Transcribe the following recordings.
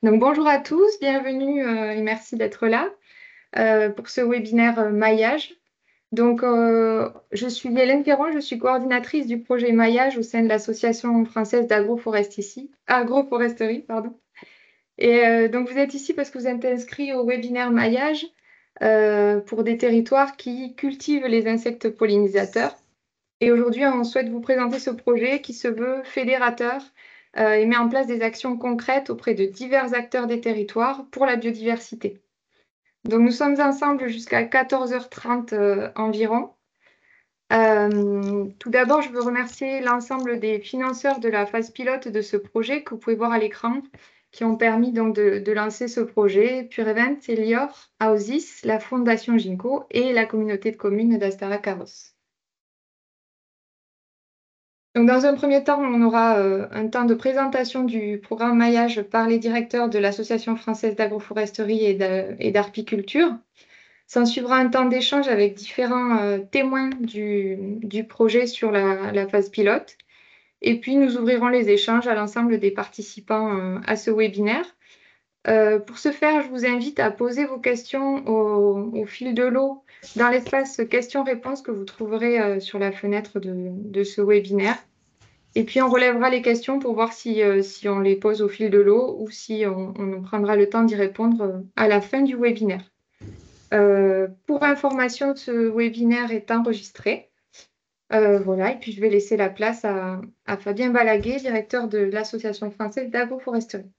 Donc bonjour à tous, bienvenue et merci d'être là pour ce webinaire maillage. Je suis Hélène Ferrand, je suis coordinatrice du projet maillage au sein de l'Association française agroforesterie, pardon. Donc vous êtes ici parce que vous êtes inscrit au webinaire maillage pour des territoires qui cultivent les insectes pollinisateurs. Et aujourd'hui, on souhaite vous présenter ce projet qui se veut fédérateur et met en place des actions concrètes auprès de divers acteurs des territoires pour la biodiversité. Donc, nous sommes ensemble jusqu'à 14h30 environ. Tout d'abord, je veux remercier l'ensemble des financeurs de la phase pilote de ce projet que vous pouvez voir à l'écran, qui ont permis donc de lancer ce projet, Purevent, Elior, Aosis, la Fondation Ginkgo et la communauté de communes d'Astara-Carros. Donc, dans un premier temps, on aura un temps de présentation du programme maillage par les directeurs de l'Association française d'agroforesterie et d'arpiculture. S'en suivra un temps d'échange avec différents témoins du projet sur la phase pilote. Et puis, nous ouvrirons les échanges à l'ensemble des participants à ce webinaire. Pour ce faire, je vous invite à poser vos questions au fil de l'eau dans l'espace questions-réponses que vous trouverez sur la fenêtre de ce webinaire. Et puis, on relèvera les questions pour voir si on les pose au fil de l'eau ou si on prendra le temps d'y répondre à la fin du webinaire. Pour information, ce webinaire est enregistré. Voilà, et puis je vais laisser la place à Fabien Balaguet, directeur de l'Association française d'agroforesterie.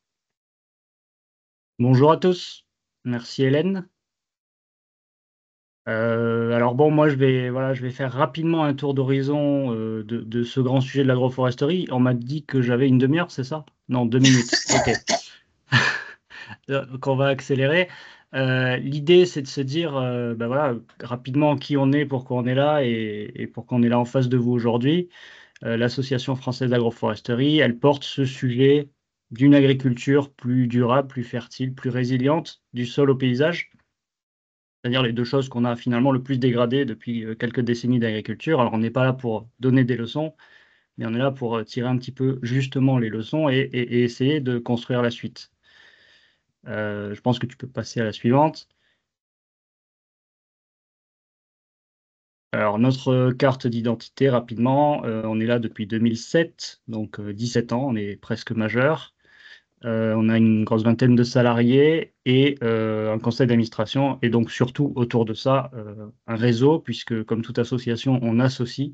Bonjour à tous, merci Hélène. Alors bon, moi je vais faire rapidement un tour d'horizon de ce grand sujet de l'agroforesterie. On m'a dit que j'avais une demi-heure, c'est ça? Non, 2 minutes, ok. Donc on va accélérer. L'idée c'est de se dire voilà, rapidement qui on est, pourquoi on est là et pourquoi on est là en face de vous aujourd'hui. L'Association française d'agroforesterie, elle porte ce sujet d'une agriculture plus durable, plus fertile, plus résiliente du sol au paysage. C'est-à-dire les deux choses qu'on a finalement le plus dégradées depuis quelques décennies d'agriculture. Alors on n'est pas là pour donner des leçons, mais on est là pour tirer un petit peu justement les leçons et essayer de construire la suite. Je pense que tu peux passer à la suivante. Alors notre carte d'identité rapidement, on est là depuis 2007, donc 17 ans, on est presque majeur. On a une grosse vingtaine de salariés et un conseil d'administration et donc surtout autour de ça, un réseau puisque comme toute association, on associe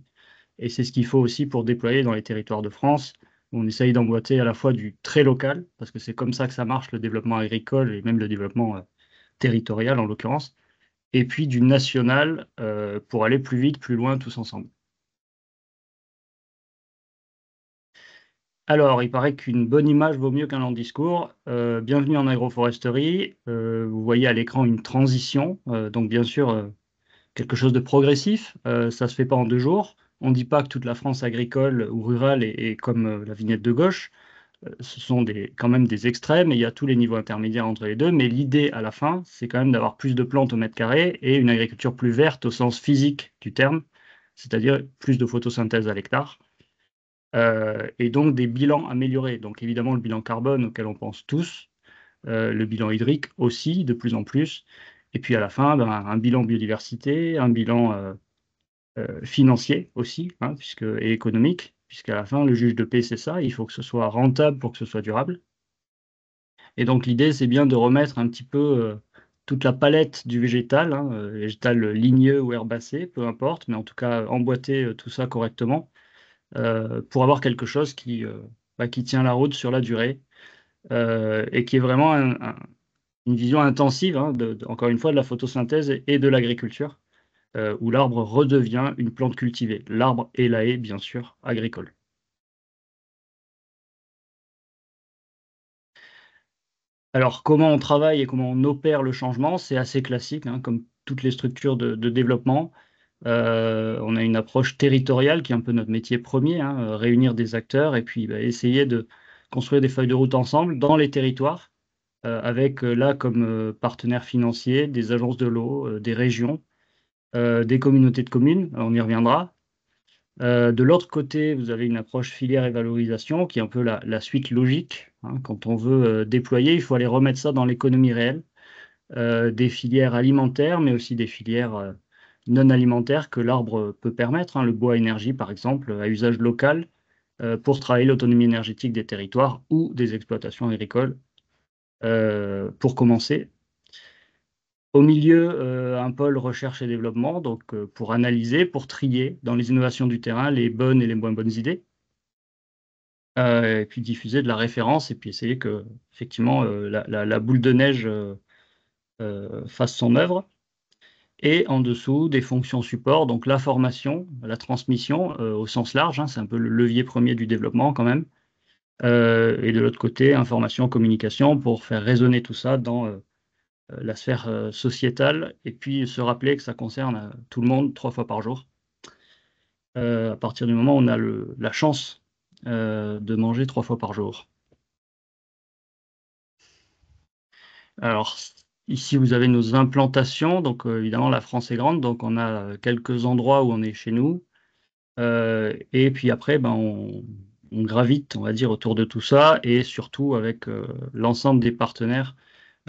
et c'est ce qu'il faut aussi pour déployer dans les territoires de France. On essaye d'emboîter à la fois du très local parce que c'est comme ça que ça marche le développement agricole et même le développement territorial en l'occurrence, et puis du national pour aller plus vite, plus loin tous ensemble. Alors, il paraît qu'une bonne image vaut mieux qu'un long discours. Bienvenue en agroforesterie. Vous voyez à l'écran une transition, donc bien sûr quelque chose de progressif. Ça ne se fait pas en 2 jours. On ne dit pas que toute la France agricole ou rurale est comme la vignette de gauche. Ce sont quand même des extrêmes et il y a tous les niveaux intermédiaires entre les deux. Mais l'idée à la fin, c'est quand même d'avoir plus de plantes au mètre carré et une agriculture plus verte au sens physique du terme, c'est-à-dire plus de photosynthèse à l'hectare. Et donc des bilans améliorés. Donc évidemment le bilan carbone auquel on pense tous, le bilan hydrique aussi de plus en plus, et puis à la fin un bilan biodiversité, un bilan financier aussi, hein, et économique, puisqu'à la fin le juge de paix c'est ça, il faut que ce soit rentable pour que ce soit durable. Et donc l'idée c'est bien de remettre un petit peu toute la palette du végétal, hein, végétal ligneux ou herbacé, peu importe, mais en tout cas emboîter tout ça correctement pour avoir quelque chose qui tient la route sur la durée et qui est vraiment une vision intensive, hein, encore une fois, de la photosynthèse et de l'agriculture, où l'arbre redevient une plante cultivée. L'arbre et la haie, bien sûr, agricole. Alors, comment on travaille et comment on opère le changement, c'est assez classique, hein, comme toutes les structures de développement. On a une approche territoriale qui est un peu notre métier premier, hein, réunir des acteurs et puis essayer de construire des feuilles de route ensemble dans les territoires, avec là comme partenaires financiers des agences de l'eau, des régions, des communautés de communes, on y reviendra, De l'autre côté, vous avez une approche filière et valorisation qui est un peu la suite logique, hein. Quand on veut déployer, il faut aller remettre ça dans l'économie réelle, des filières alimentaires, mais aussi des filières non alimentaires que l'arbre peut permettre, hein. Le bois énergie, par exemple, à usage local, pour travailler l'autonomie énergétique des territoires ou des exploitations agricoles, pour commencer. Au milieu, un pôle recherche et développement, donc pour analyser, pour trier dans les innovations du terrain les bonnes et les moins bonnes idées, et puis diffuser de la référence et puis essayer que effectivement la boule de neige fasse son œuvre. Et en dessous, des fonctions support, donc la formation, la transmission au sens large, hein, c'est un peu le levier premier du développement quand même. Et de l'autre côté, information, communication pour faire résonner tout ça dans la sphère sociétale et puis se rappeler que ça concerne tout le monde 3 fois par jour. À partir du moment où on a la chance de manger 3 fois par jour. Alors, ici, vous avez nos implantations. Donc, évidemment, la France est grande, donc on a quelques endroits où on est chez nous. Et puis après, ben, on gravite, on va dire, autour de tout ça, et surtout avec l'ensemble des partenaires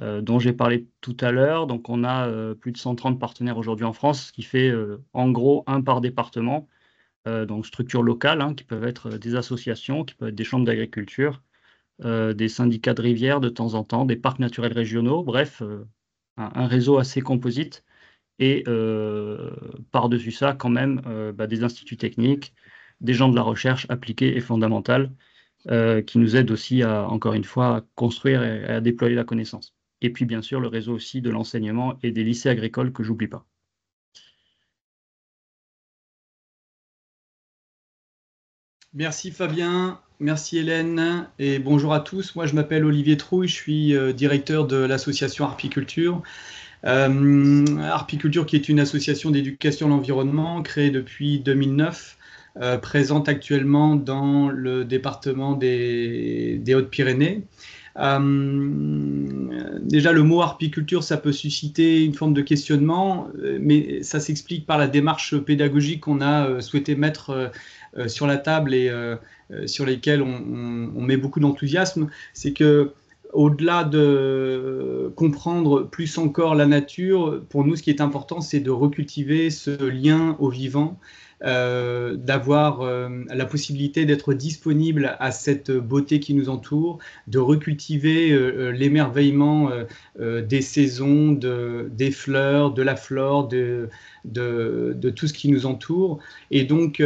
dont j'ai parlé tout à l'heure. Donc, on a plus de 130 partenaires aujourd'hui en France, ce qui fait en gros un par département. Donc, structures locales, hein, qui peuvent être des associations, qui peuvent être des chambres d'agriculture, des syndicats de rivières de temps en temps, des parcs naturels régionaux, bref, un réseau assez composite. Et par-dessus ça, quand même, des instituts techniques, des gens de la recherche appliquée et fondamentale, qui nous aident aussi à, encore une fois, à construire et à déployer la connaissance. Et puis, bien sûr, le réseau aussi de l'enseignement et des lycées agricoles que j'oublie pas. Merci Fabien, merci Hélène et bonjour à tous. Moi je m'appelle Olivier Trouille, je suis directeur de l'association Arpiculture. Arpiculture qui est une association d'éducation à l'environnement créée depuis 2009, présente actuellement dans le département des Hautes-Pyrénées. Déjà le mot arpiculture, ça peut susciter une forme de questionnement, mais ça s'explique par la démarche pédagogique qu'on a souhaité mettre sur la table et sur lesquelles on met beaucoup d'enthousiasme. C'est que au-delà de comprendre plus encore la nature, pour nous, ce qui est important, c'est de recultiver ce lien au vivant, d'avoir la possibilité d'être disponible à cette beauté qui nous entoure, de recultiver l'émerveillement des saisons, des fleurs, de la flore, de tout ce qui nous entoure. Et donc,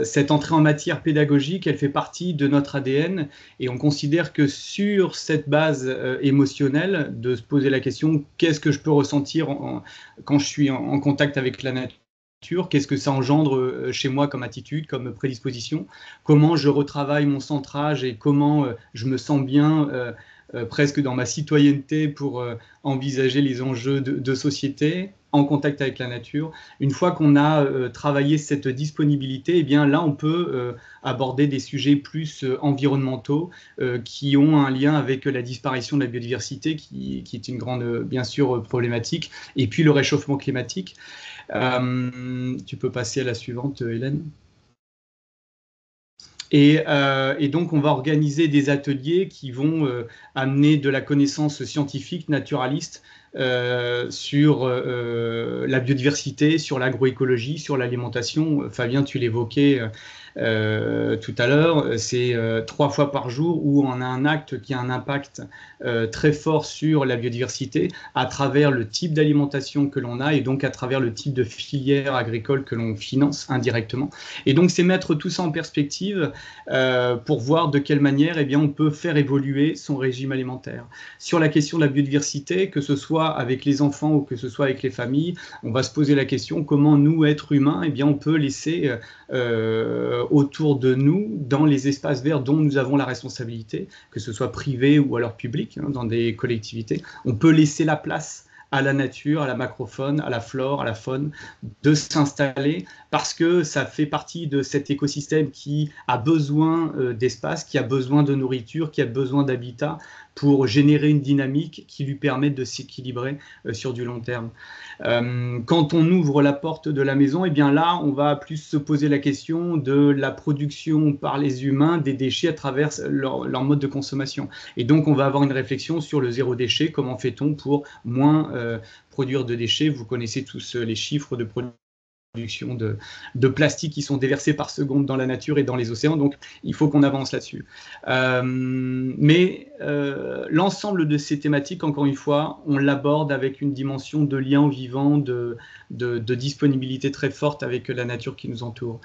cette entrée en matière pédagogique, elle fait partie de notre ADN et on considère que sur cette base émotionnelle, de se poser la question qu'est-ce que je peux ressentir quand je suis en contact avec la nature, qu'est-ce que ça engendre chez moi comme attitude, comme prédisposition, comment je retravaille mon centrage et comment je me sens bien presque dans ma citoyenneté pour envisager les enjeux de société en contact avec la nature. Une fois qu'on a travaillé cette disponibilité, eh bien là on peut aborder des sujets plus environnementaux qui ont un lien avec la disparition de la biodiversité qui est une grande, bien sûr, problématique, et puis le réchauffement climatique. Tu peux passer à la suivante, Hélène. Et donc, on va organiser des ateliers qui vont amener de la connaissance scientifique, naturaliste, sur la biodiversité, sur l'agroécologie, sur l'alimentation. Fabien, tu l'évoquais tout à l'heure, c'est 3 fois par jour où on a un acte qui a un impact très fort sur la biodiversité à travers le type d'alimentation que l'on a et donc à travers le type de filière agricole que l'on finance indirectement. Et donc, c'est mettre tout ça en perspective pour voir de quelle manière on peut faire évoluer son régime alimentaire. Sur la question de la biodiversité, que ce soit avec les enfants ou que ce soit avec les familles, on va se poser la question comment nous, êtres humains, on peut laisser autour de nous, dans les espaces verts dont nous avons la responsabilité, que ce soit privé ou alors public, dans des collectivités, on peut laisser la place à la nature, à la macrofaune, à la flore, à la faune, de s'installer parce que ça fait partie de cet écosystème qui a besoin d'espace, qui a besoin de nourriture, qui a besoin d'habitat pour générer une dynamique qui lui permette de s'équilibrer sur du long terme. Quand on ouvre la porte de la maison, et bien là, on va plus se poser la question de la production par les humains des déchets à travers leur mode de consommation. Et donc, on va avoir une réflexion sur le zéro déchet. Comment fait-on pour moins produire de déchets? Vous connaissez tous les chiffres de production de plastique qui sont déversés par seconde dans la nature et dans les océans, donc il faut qu'on avance là-dessus. Mais l'ensemble de ces thématiques, encore une fois, on l'aborde avec une dimension de lien au vivant, de disponibilité très forte avec la nature qui nous entoure.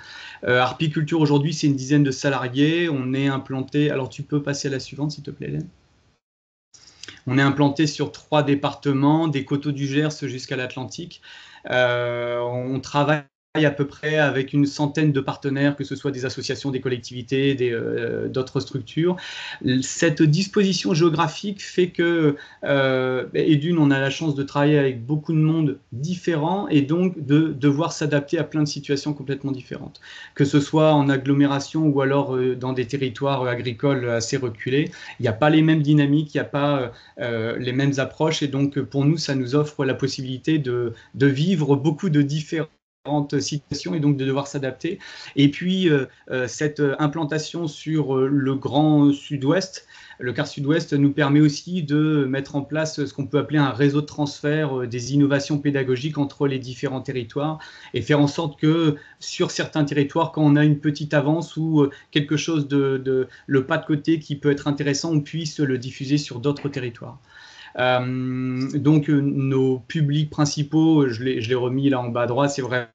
Harpiculture, aujourd'hui, c'est une dizaine de salariés. On est implanté... Alors, tu peux passer à la suivante, s'il te plaît, Hélène. On est implanté sur 3 départements, des coteaux du Gers jusqu'à l'Atlantique. On travaille à peu près avec une centaine de partenaires, que ce soit des associations, des collectivités, d'autres structures. Cette disposition géographique fait que, et d'une, on a la chance de travailler avec beaucoup de monde différent et donc de devoir s'adapter à plein de situations complètement différentes. Que ce soit en agglomération ou alors dans des territoires agricoles assez reculés, il n'y a pas les mêmes dynamiques, il n'y a pas les mêmes approches et donc pour nous, ça nous offre la possibilité de vivre beaucoup de différentes situations et donc de devoir s'adapter. Et puis, cette implantation sur le grand sud-ouest, le quart sud-ouest nous permet aussi de mettre en place ce qu'on peut appeler un réseau de transfert des innovations pédagogiques entre les différents territoires et faire en sorte que sur certains territoires, quand on a une petite avance ou quelque chose le pas de côté qui peut être intéressant, on puisse le diffuser sur d'autres territoires. Donc nos publics principaux, je l'ai remis là en bas à droite, c'est vraiment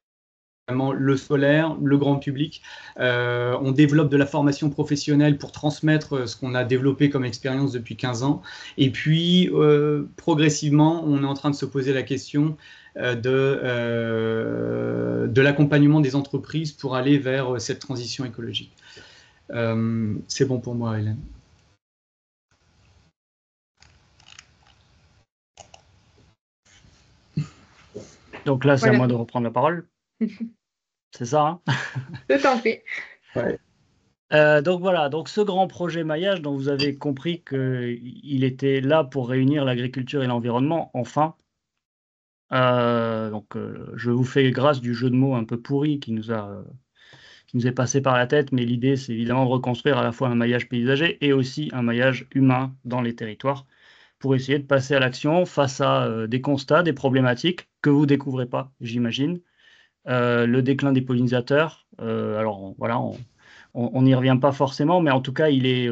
le scolaire, le grand public. On développe de la formation professionnelle pour transmettre ce qu'on a développé comme expérience depuis 15 ans. Et puis, progressivement, on est en train de se poser la question de l'accompagnement des entreprises pour aller vers cette transition écologique. C'est bon pour moi, Hélène. Donc là, c'est à moi de reprendre la parole. C'est ça, hein? Tout en fait. Ouais. Donc voilà, donc ce grand projet maillage dont vous avez compris qu'il était là pour réunir l'agriculture et l'environnement, enfin. Je vous fais grâce du jeu de mots un peu pourri qui nous est passé par la tête, mais l'idée, c'est évidemment de reconstruire à la fois un maillage paysager et aussi un maillage humain dans les territoires pour essayer de passer à l'action face à des constats, des problématiques que vous ne découvrez pas, j'imagine. Le déclin des pollinisateurs, alors voilà, on n'y revient pas forcément, mais en tout cas, il est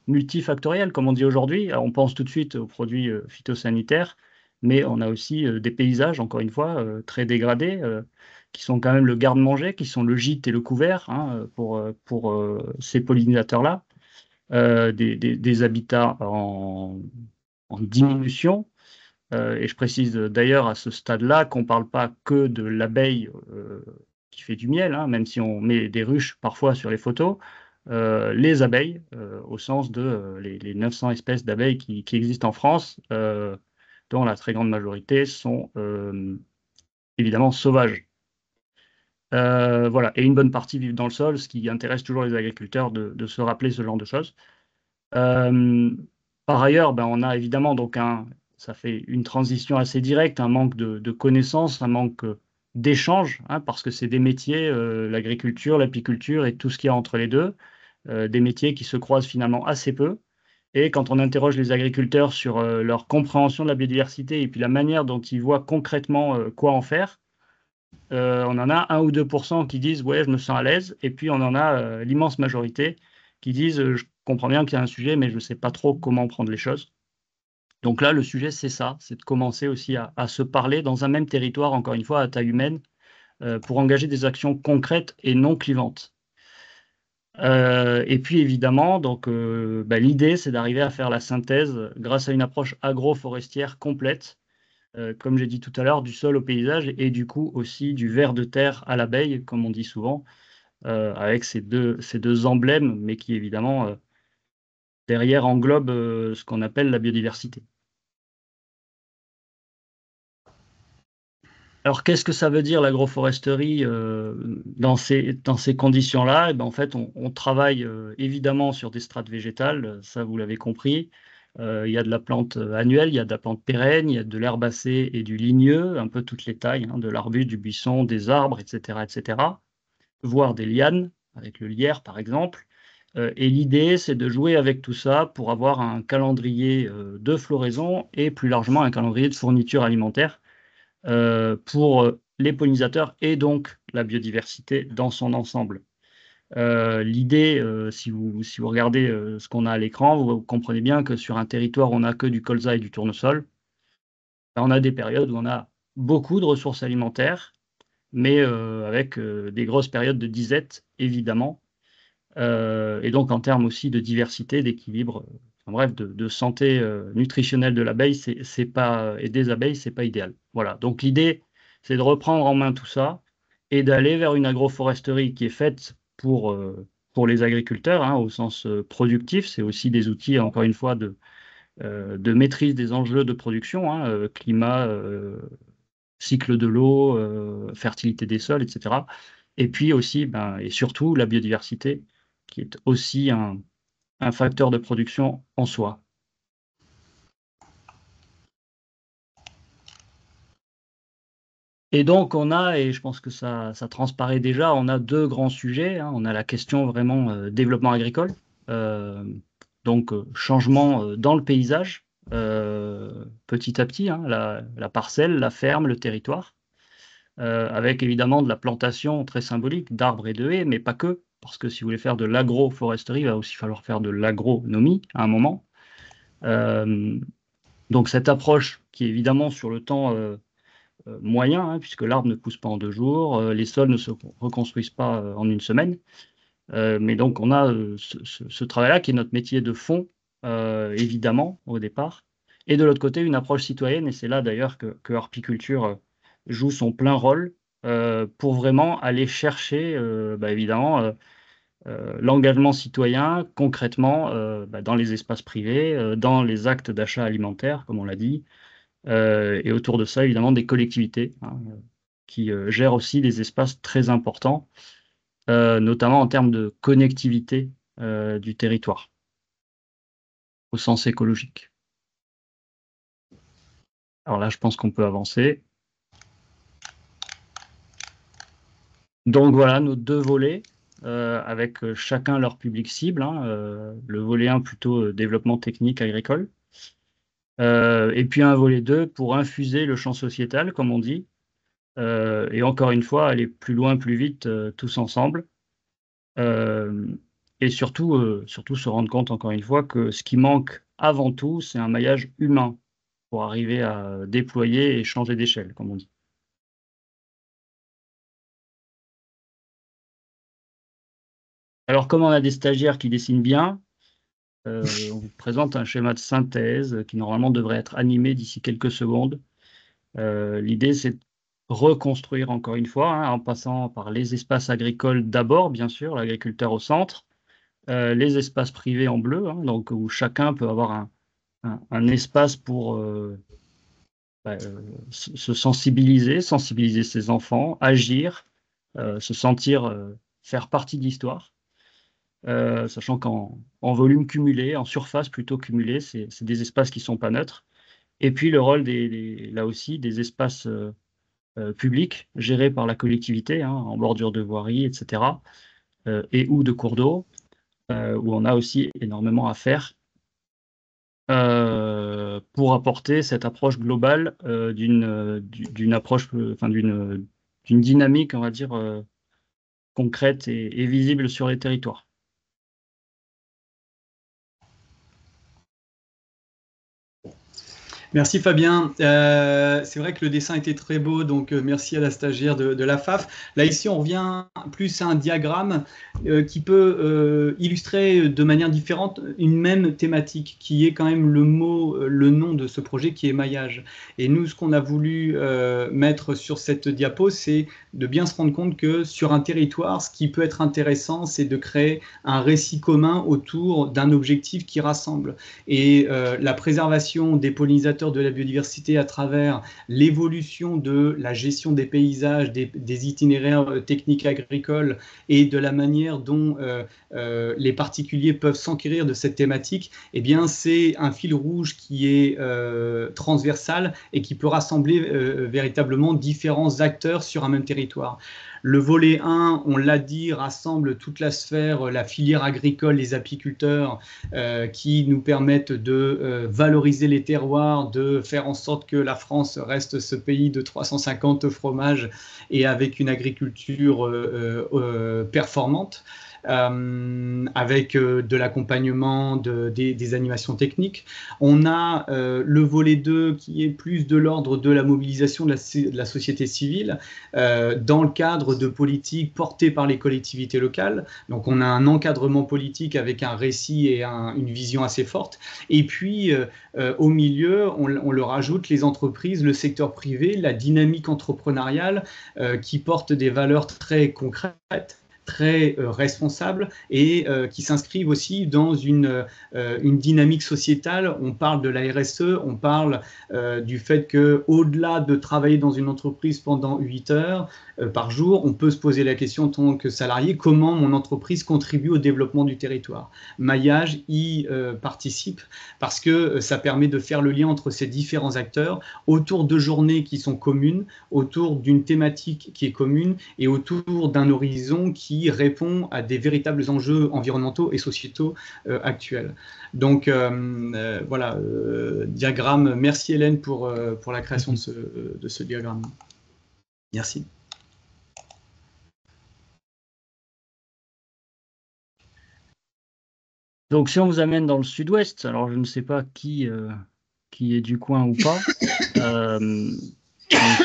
multifactoriel, comme on dit aujourd'hui. On pense tout de suite aux produits phytosanitaires, mais on a aussi des paysages, encore une fois, très dégradés, qui sont quand même le garde-manger, qui sont le gîte et le couvert, hein, pour ces pollinisateurs-là, des habitats en diminution. Et je précise d'ailleurs à ce stade-là qu'on ne parle pas que de l'abeille qui fait du miel, hein, même si on met des ruches parfois sur les photos. Les abeilles, au sens de les 900 espèces d'abeilles qui existent en France, dont la très grande majorité sont évidemment sauvages. Voilà, et une bonne partie vivent dans le sol, ce qui intéresse toujours les agriculteurs de se rappeler ce genre de choses. Par ailleurs, on a évidemment donc ça fait une transition assez directe, un manque de connaissances, un manque d'échanges, hein, parce que c'est des métiers, l'agriculture, l'apiculture et tout ce qu'il y a entre les deux, des métiers qui se croisent finalement assez peu. Et quand on interroge les agriculteurs sur leur compréhension de la biodiversité et puis la manière dont ils voient concrètement quoi en faire, on en a 1 ou 2% qui disent « ouais, je me sens à l'aise », et puis on en a l'immense majorité qui disent « je comprends bien qu'il y a un sujet, mais je ne sais pas trop comment prendre les choses ». Donc là, le sujet, c'est ça, c'est de commencer aussi à se parler dans un même territoire, encore une fois, à taille humaine, pour engager des actions concrètes et non clivantes. Et puis évidemment, donc, l'idée, c'est d'arriver à faire la synthèse grâce à une approche agroforestière complète, comme j'ai dit tout à l'heure, du sol au paysage et du coup aussi du ver de terre à l'abeille, comme on dit souvent, avec ces deux emblèmes, mais qui évidemment derrière englobe ce qu'on appelle la biodiversité. Alors, qu'est-ce que ça veut dire l'agroforesterie dans ces conditions-là? En fait, on travaille évidemment sur des strates végétales, ça vous l'avez compris, Il y a de la plante annuelle, il y a de la plante pérenne, il y a de l'herbacée et du ligneux, un peu toutes les tailles, hein, de l'arbuste, du buisson, des arbres, etc., voire des lianes, avec le lierre par exemple. Et l'idée, c'est de jouer avec tout ça pour avoir un calendrier de floraison et plus largement un calendrier de fourniture alimentaire pour les pollinisateurs et donc la biodiversité dans son ensemble. L'idée, si vous regardez ce qu'on a à l'écran, vous comprenez bien que sur un territoire, on n'a que du colza et du tournesol. On a des périodes où on a beaucoup de ressources alimentaires, mais avec des grosses périodes de disette, évidemment. Et donc, en termes aussi de diversité, d'équilibre, enfin, bref, de santé nutritionnelle de l'abeille et des abeilles, c'est pas idéal. Voilà. Donc, l'idée, c'est de reprendre en main tout ça et d'aller vers une agroforesterie qui est faite pour les agriculteurs, hein, au sens productif. C'est aussi des outils, encore une fois, de maîtrise des enjeux de production, hein, climat, cycle de l'eau, fertilité des sols, etc. Et puis aussi, et surtout, la biodiversité, qui est aussi un facteur de production en soi. Et donc, on a, et je pense que ça transparaît déjà, on a deux grands sujets, hein. On a la question vraiment développement agricole, donc changement dans le paysage, petit à petit, hein, la parcelle, la ferme, le territoire, avec évidemment de la plantation très symbolique d'arbres et de haies, mais pas que, parce que si vous voulez faire de l'agroforesterie, il va aussi falloir faire de l'agronomie à un moment. Donc cette approche qui est évidemment sur le temps moyen, hein, puisque l'arbre ne pousse pas en 2 jours, les sols ne se reconstruisent pas en une semaine. Mais donc on a ce travail-là qui est notre métier de fond, évidemment, au départ. Et de l'autre côté, une approche citoyenne, et c'est là d'ailleurs que Horticulture joue son plein rôle pour vraiment aller chercher, évidemment, l'engagement citoyen concrètement dans les espaces privés, dans les actes d'achat alimentaire, comme on l'a dit, et autour de ça, évidemment, des collectivités, hein, qui gèrent aussi des espaces très importants, notamment en termes de connectivité du territoire, au sens écologique. Alors là, je pense qu'on peut avancer. Donc voilà nos deux volets, avec chacun leur public cible, hein, le volet 1 plutôt développement technique agricole, et puis un volet 2 pour infuser le champ sociétal, comme on dit, et encore une fois, aller plus loin, plus vite, tous ensemble. Et surtout se rendre compte, encore une fois, que ce qui manque avant tout, c'est un maillage humain pour arriver à déployer et changer d'échelle, comme on dit. Alors, comme on a des stagiaires qui dessinent bien, on vous présente un schéma de synthèse qui normalement devrait être animé d'ici quelques secondes. L'idée, c'est de reconstruire encore une fois, hein, en passant par les espaces agricoles d'abord, bien sûr, l'agriculteur au centre, les espaces privés en bleu, hein, donc où chacun peut avoir un espace pour se sensibiliser ses enfants, agir, se sentir faire partie de l'histoire, sachant qu'en volume cumulé, en surface plutôt cumulée, c'est des espaces qui ne sont pas neutres. Et puis le rôle là aussi des espaces publics gérés par la collectivité, hein, en bordure de voirie, etc., et ou de cours d'eau, où on a aussi énormément à faire pour apporter cette approche globale d'une approche, d'une dynamique, on va dire, concrète et visible sur les territoires. Merci Fabien. C'est vrai que le dessin était très beau, donc merci à la stagiaire de la FAF. Là, ici, on revient plus à un diagramme qui peut illustrer de manière différente une même thématique, qui est quand même le nom de ce projet qui est maillage. Et nous, ce qu'on a voulu mettre sur cette diapo, c'est de bien se rendre compte que sur un territoire, ce qui peut être intéressant, c'est de créer un récit commun autour d'un objectif qui rassemble. Et la préservation des pollinisateurs, de la biodiversité à travers l'évolution de la gestion des paysages, des itinéraires techniques agricoles et de la manière manière dont les particuliers peuvent s'enquérir de cette thématique, eh bien, c'est un fil rouge qui est transversal et qui peut rassembler véritablement différents acteurs sur un même territoire. Le volet 1, on l'a dit, rassemble toute la sphère, la filière agricole, les apiculteurs, qui nous permettent de valoriser les terroirs, de faire en sorte que la France reste ce pays de 350 fromages et avec une agriculture performante. Avec de l'accompagnement, des animations techniques. On a le volet 2 qui est plus de l'ordre de la mobilisation de la société civile dans le cadre de politiques portées par les collectivités locales. Donc on a un encadrement politique avec un récit et une vision assez forte. Et puis au milieu, on le rajoute, les entreprises, le secteur privé, la dynamique entrepreneuriale qui porte des valeurs très concrètes, très responsables et qui s'inscrivent aussi dans une dynamique sociétale. On parle de la RSE, on parle du fait qu'au-delà de travailler dans une entreprise pendant 8 heures par jour, on peut se poser la question en tant que salarié, comment mon entreprise contribue au développement du territoire. Maillage y participe parce que ça permet de faire le lien entre ces différents acteurs autour de journées qui sont communes, autour d'une thématique qui est commune et autour d'un horizon qui répond à des véritables enjeux environnementaux et sociétaux actuels. Donc voilà, diagramme. Merci Hélène pour la création de ce diagramme. Merci. Donc si on vous amène dans le sud-ouest, alors je ne sais pas qui est du coin ou pas.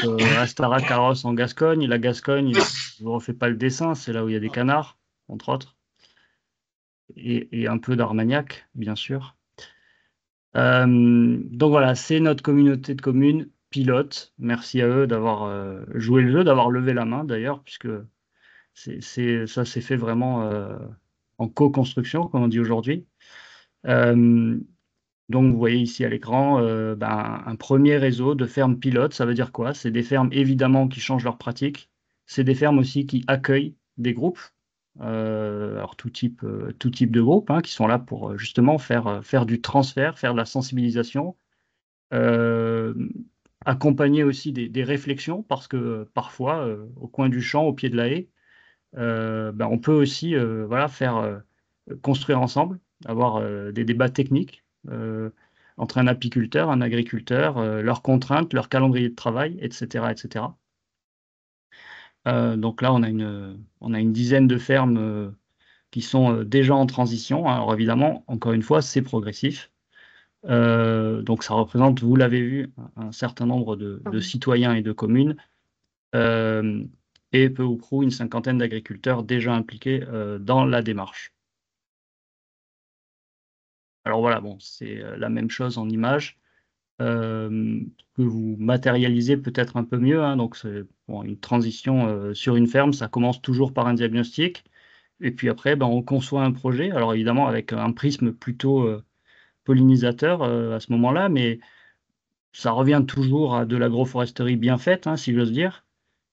Donc Astara-Carros en Gascogne. La Gascogne, je ne vous refais pas le dessin, c'est là où il y a des canards, entre autres. Et un peu d'Armagnac, bien sûr. Donc voilà, c'est notre communauté de communes pilote. Merci à eux d'avoir joué le jeu, d'avoir levé la main d'ailleurs, puisque ça s'est fait vraiment en co-construction, comme on dit aujourd'hui. Donc vous voyez ici à l'écran un premier réseau de fermes pilotes. Ça veut dire quoi? C'est des fermes évidemment qui changent leurs pratiques. C'est des fermes aussi qui accueillent des groupes. Alors tout type de groupe qui sont là pour justement faire du transfert, faire de la sensibilisation, accompagner aussi des réflexions parce que parfois au coin du champ, au pied de la haie, on peut aussi faire construire ensemble, avoir des débats techniques entre un apiculteur, un agriculteur, leurs contraintes, leur calendrier de travail, etc., etc. Donc là, on a une dizaine de fermes qui sont déjà en transition. Alors évidemment, encore une fois, c'est progressif. Donc ça représente, vous l'avez vu, un certain nombre de citoyens et de communes, et peu ou prou une cinquantaine d'agriculteurs déjà impliqués dans la démarche. Alors voilà, bon, c'est la même chose en image, que vous matérialisez peut-être un peu mieux. Donc c'est une transition sur une ferme, ça commence toujours par un diagnostic. Et puis après, on conçoit un projet, alors évidemment avec un prisme plutôt pollinisateur à ce moment-là, mais ça revient toujours à de l'agroforesterie bien faite, si j'ose dire,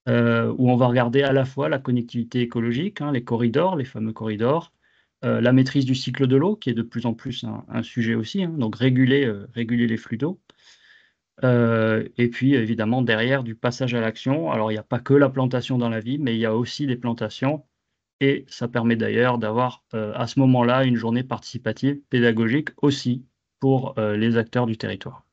où on va regarder à la fois la connectivité écologique, les corridors, les fameux corridors, la maîtrise du cycle de l'eau, qui est de plus en plus un sujet aussi, donc réguler les flux d'eau. Et puis évidemment derrière du passage à l'action. Alors il n'y a pas que la plantation dans la vie, mais il y a aussi des plantations. Et ça permet d'ailleurs d'avoir à ce moment-là une journée participative, pédagogique aussi pour les acteurs du territoire.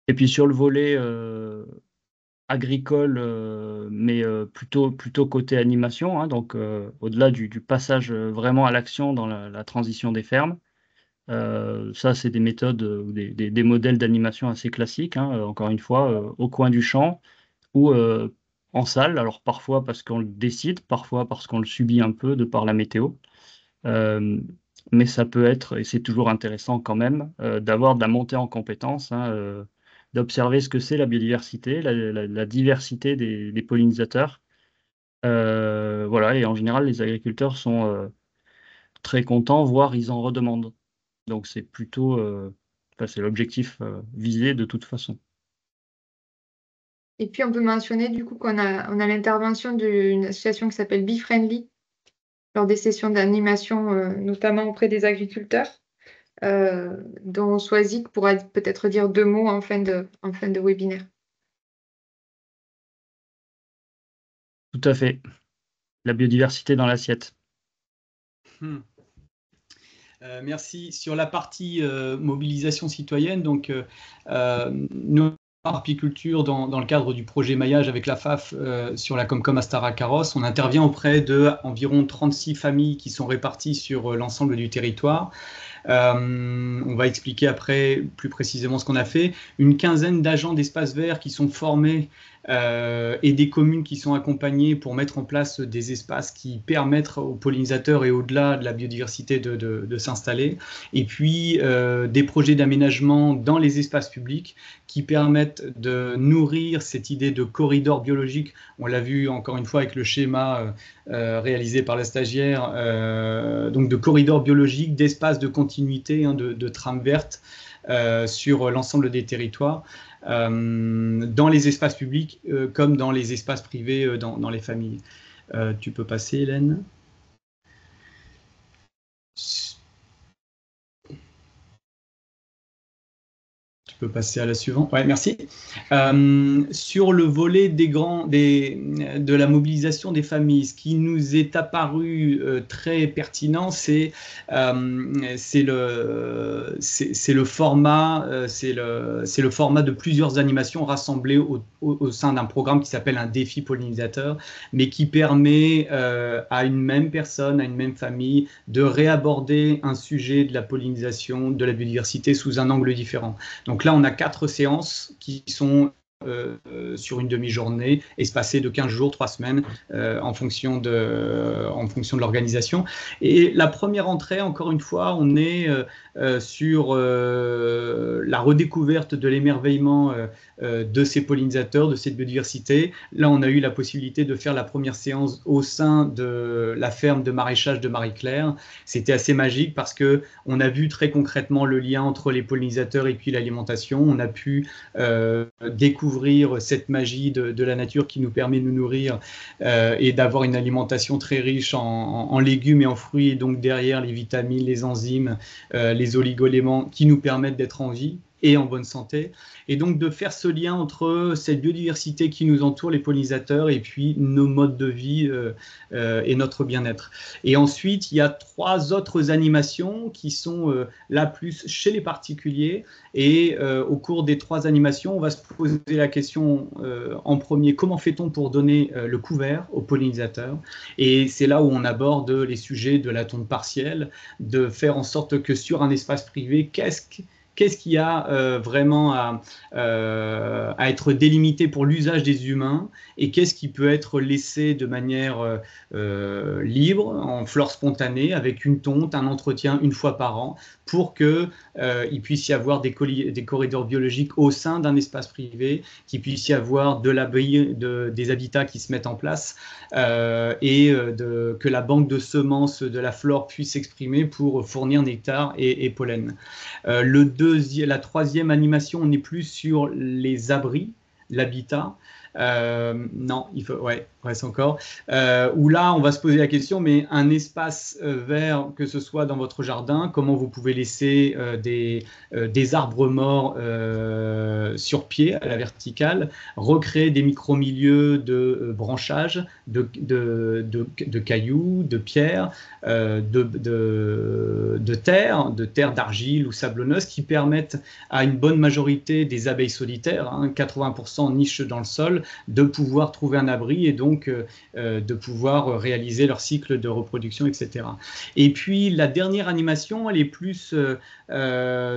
Et puis sur le volet agricole, mais plutôt côté animation, donc au-delà du passage vraiment à l'action dans la transition des fermes, ça c'est des méthodes ou des modèles d'animation assez classiques, encore une fois, au coin du champ, ou en salle, alors parfois parce qu'on le décide, parfois parce qu'on le subit un peu de par la météo. Mais ça peut être, et c'est toujours intéressant quand même, d'avoir de la montée en compétences, d'observer ce que c'est la biodiversité, la diversité des pollinisateurs. Voilà, et en général, les agriculteurs sont très contents, voire ils en redemandent. Donc c'est plutôt, c'est l'objectif visé de toute façon. Et puis, on peut mentionner du coup qu'on a l'intervention d'une association qui s'appelle Bee Friendly lors des sessions d'animation, notamment auprès des agriculteurs, dont Swazik pourra peut-être dire 2 mots en fin de webinaire. Tout à fait. La biodiversité dans l'assiette. Merci. Sur la partie mobilisation citoyenne, donc nous, Arpiculture, dans le cadre du projet maillage avec la FAF sur la Comcom Astara-Carros, on intervient auprès de environ 36 familles qui sont réparties sur l'ensemble du territoire. On va expliquer après plus précisément ce qu'on a fait. Une quinzaine d'agents d'espaces verts qui sont formés et des communes qui sont accompagnées pour mettre en place des espaces qui permettent aux pollinisateurs et au-delà de la biodiversité de s'installer. Et puis des projets d'aménagement dans les espaces publics qui permettent de nourrir cette idée de corridor biologique. On l'a vu encore une fois avec le schéma réalisé par la stagiaire, donc de corridor biologique, d'espaces de continuité, de trames vertes sur l'ensemble des territoires. Dans les espaces publics comme dans les espaces privés dans les familles. Tu peux passer, Hélène. Tu peux passer à la suivante. Ouais, merci. Sur le volet de la mobilisation des familles, ce qui nous est apparu très pertinent, c'est le format de plusieurs animations rassemblées au sein d'un programme qui s'appelle un défi pollinisateur, mais qui permet à une même personne, à une même famille, de réaborder un sujet de la pollinisation, de la biodiversité sous un angle différent. Donc là, on a 4 séances qui sont sur une demi-journée, espacées de 15 jours, 3 semaines, en fonction de l'organisation. Et la première entrée, encore une fois, on est sur la redécouverte de l'émerveillement de ces pollinisateurs, de cette biodiversité. Là, on a eu la possibilité de faire la première séance au sein de la ferme de maraîchage de Marie-Claire. C'était assez magique parce qu'on a vu très concrètement le lien entre les pollinisateurs et puis l'alimentation. On a pu découvrir cette magie de la nature qui nous permet de nous nourrir et d'avoir une alimentation très riche en légumes et en fruits, et donc derrière les vitamines, les enzymes, les oligo-éléments qui nous permettent d'être en vie et en bonne santé, et donc de faire ce lien entre cette biodiversité qui nous entoure, les pollinisateurs, et puis nos modes de vie et notre bien-être. Et ensuite, il y a 3 autres animations qui sont là plus chez les particuliers, et au cours des 3 animations, on va se poser la question en premier, comment fait-on pour donner le couvert aux pollinisateurs? Et c'est là où on aborde les sujets de la tonte partielle, de faire en sorte que sur un espace privé, qu'est-ce qu'il y a vraiment à être délimité pour l'usage des humains, et qu'est-ce qui peut être laissé de manière libre, en flore spontanée, avec une tonte, un entretien une fois par an, pour qu'il puisse y avoir des corridors biologiques au sein d'un espace privé, qu'il puisse y avoir des habitats qui se mettent en place, et que la banque de semences de la flore puisse s'exprimer pour fournir nectar et pollen. La 3e animation, on est plus sur les abris, l'habitat. Non, reste encore. Où là, on va se poser la question, mais un espace vert, que ce soit dans votre jardin, comment vous pouvez laisser des arbres morts sur pied, à la verticale, recréer des micro-milieux de branchage, de cailloux, de pierres, de terre d'argile ou sablonneuse, qui permettent à une bonne majorité des abeilles solitaires, 80% nichent dans le sol, de pouvoir trouver un abri et donc de pouvoir réaliser leur cycle de reproduction, etc. Et puis la dernière animation, elle est plus